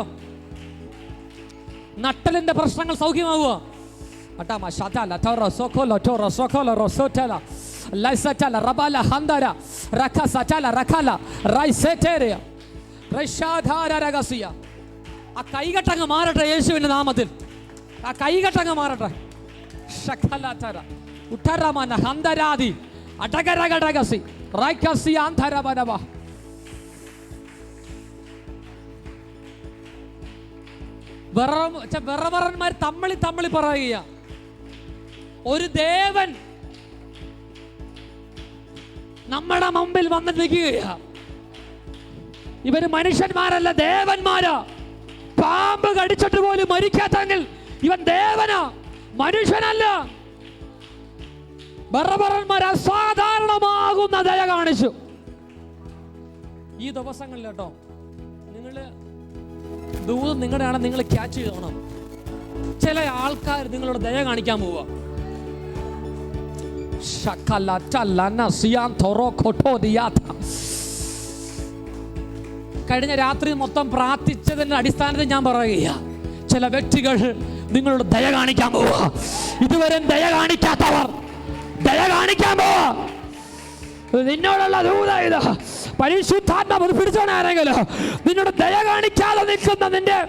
Speaker 1: നട്ടലിന്റെ പ്രശ്നങ്ങൾ സൗഖ്യമാകുക. ആ കൈകെട്ടങ്ങ് മാറട്ടെ യേശുവിന്റെ നാമത്തിൽ. ആ കൈകെട്ടങ്ങ് മാറട്ടെ. വെറവറന്മാർ തമ്മളി പറയുക. ഒരു ദേവൻ നമ്മുടെ മുമ്പിൽ വന്ന് നിൽക്കുകയാ. ഇവര് മനുഷ്യന്മാരല്ല, ദേവന്മാരാ. പാമ്പ് കടിച്ചിട്ട് പോലും മരിക്കാത്തെങ്കിൽ ഇവൻ ദേവനാ, മനുഷ്യനല്ല. ബറബറന്മാർ അസാധാരണമാകുന്ന ദയ കാണിച്ചു ഈ ദിവസങ്ങളിൽ. കേട്ടോ, നിങ്ങള് ദൂതം നിങ്ങളുടെയാണ്, നിങ്ങൾ ക്യാച്ച് ചെയ്തോണം. ചില ആൾക്കാർ നിങ്ങളോട് ദയ കാണിക്കാൻ പോവുക. കഴിഞ്ഞ രാത്രി മൊത്തം പ്രാർത്ഥിച്ചതിന്റെ അടിസ്ഥാനത്തിൽ ഞാൻ പറയുക, ചില വ്യക്തികൾ നിങ്ങളോട് ദയ കാണിക്കാൻ പോവുക. ഇതുവരെ ദയ കാണിക്കാത്തവർ ദയ കാണിക്കാൻ പോവാ. നിന്നോടുള്ള ദൂത ഇത്. പരിശുദ്ധാത്മാവ് പിടിച്ചോണ ആരെങ്കിലും നിന്നോട് ദയ കാണിക്കാതെ നിൽക്കുന്ന നിന്റെ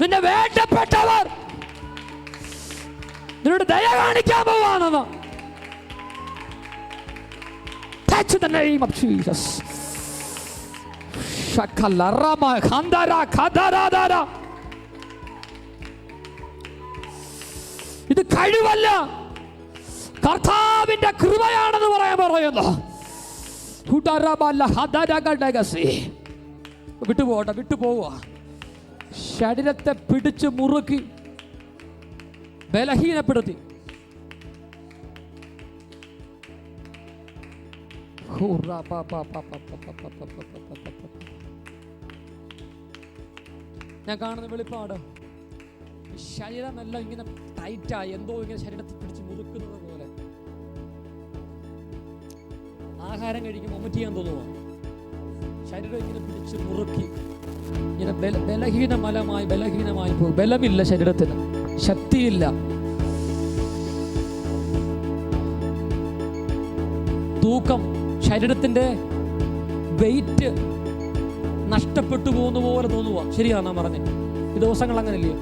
Speaker 1: നിന്റെ വേണ്ടപ്പെട്ടവർ നിന്നോട് ദയ കാണിക്കാൻ പോവാണെന്ന്. Touch the name of Jesus. Shakalarama khandara khadaradara. ഇത് കഴിവല്ല, കർത്താവിന്റെ കൃപയാണെന്ന് പറയുന്നു. വിട്ടുപോവുക. ശരീരത്തെ പിടിച്ച് മുറുക്കി ബലഹീനപ്പെടുത്തി. ഞാൻ കാണുന്ന വെളിപ്പാട്, ശരീരമെല്ലാം ഇങ്ങനെ ടൈറ്റായി, എന്തോ ഇങ്ങനെ ശരീരത്തെ പിടിച്ച് മുറുക്കുന്നത് പോലെ. ആഹാരം കഴിക്കുമ്പോൾ വൊമിറ്റ് ചെയ്യാൻ തോന്നുക. ശരീരം ഇങ്ങനെ പിടിച്ച് മുറുക്കി ഇങ്ങനെ ബലഹീനമായി പോകും. ബലമില്ല ശരീരത്തിന്, ശക്തിയില്ല. തൂക്കം, ശരീരത്തിന്റെ വെയിറ്റ് നഷ്ടപ്പെട്ടു പോകുന്ന പോലെ തോന്നുക. ശരിയാണെന്നാ പറഞ്ഞേ. ഈ ദിവസങ്ങൾ അങ്ങനെയല്ലേ?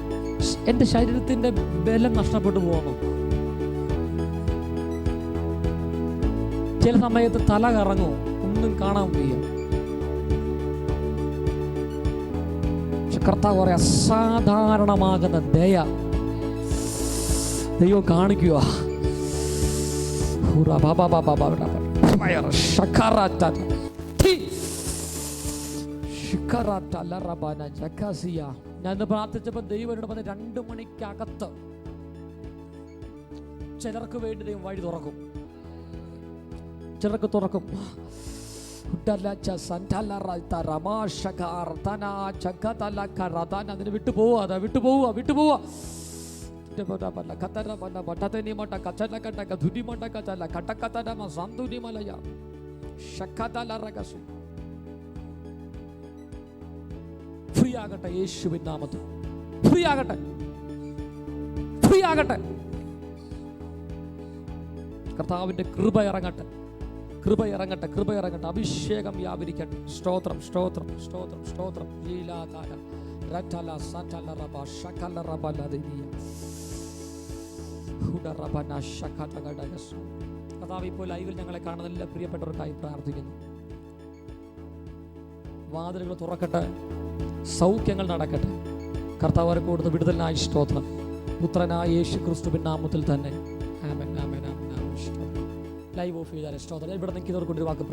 Speaker 1: എന്റെ ശരീരത്തിന്റെ ബലം നഷ്ടപ്പെട്ടു പോകുന്നു. ചില സമയത്ത് തല കറങ്ങും, ഒന്നും കാണാൻ വയ്യ. കർത്താവ് പറയാ, അസാധാരണമാകുന്ന ദയ ദൈവം കാണിക്കുക. ഞാൻ പ്രാർത്ഥിച്ചപ്പോൾ ദൈവം എന്നോട് പറഞ്ഞ 2 മണിക്കകത്ത് ചിലർക്ക് വേണ്ടി ദൈവം വഴി തുറക്കും. ചിലർക്ക് തുറക്കും. അതിന് വിട്ടുപോവുക. ഫ്രീ ആകട്ടെ യേശുവിൻ നാമത്തിൽ. ഫ്രീ ആകട്ടെ, ഫ്രീ ആകട്ടെ. കർത്താവിന്റെ കൃപ ഇറങ്ങട്ടെ, കൃപ ഇറങ്ങട്ടെ, കൃപ ഇറങ്ങട്ടെ. അഭിഷേകം വ്യാപരിക്കട്ടെ. സ്തോത്രം, സ്തോത്രം, സ്തോത്രം, സ്തോത്രം. കർത്താവ് ഇപ്പോൾ ലൈവിൽ ഞങ്ങളെ കാണുന്ന എല്ലാ പ്രിയപ്പെട്ടവർക്കായി പ്രാർത്ഥിക്കുന്നു. വാതിലുകൾ തുറക്കട്ടെ, സൗഖ്യങ്ങൾ നടക്കട്ടെ. കർത്താവ് അവരെ കൊടുത്ത് വിടുതലിനായി സ്തോത്രം. പുത്രനായ യേശു ക്രിസ്തുവിൻ നാമത്തിൽ തന്നെ. ആമേൻ, ആമേൻ, ആമേൻ, ആമേൻ. ലൈവ് ഓഫ് ചെയ്താൽ സ്തോത്രം. ഇവിടെ നിൽക്കുന്നവർ കൊണ്ട് ഒരു വാക്ക്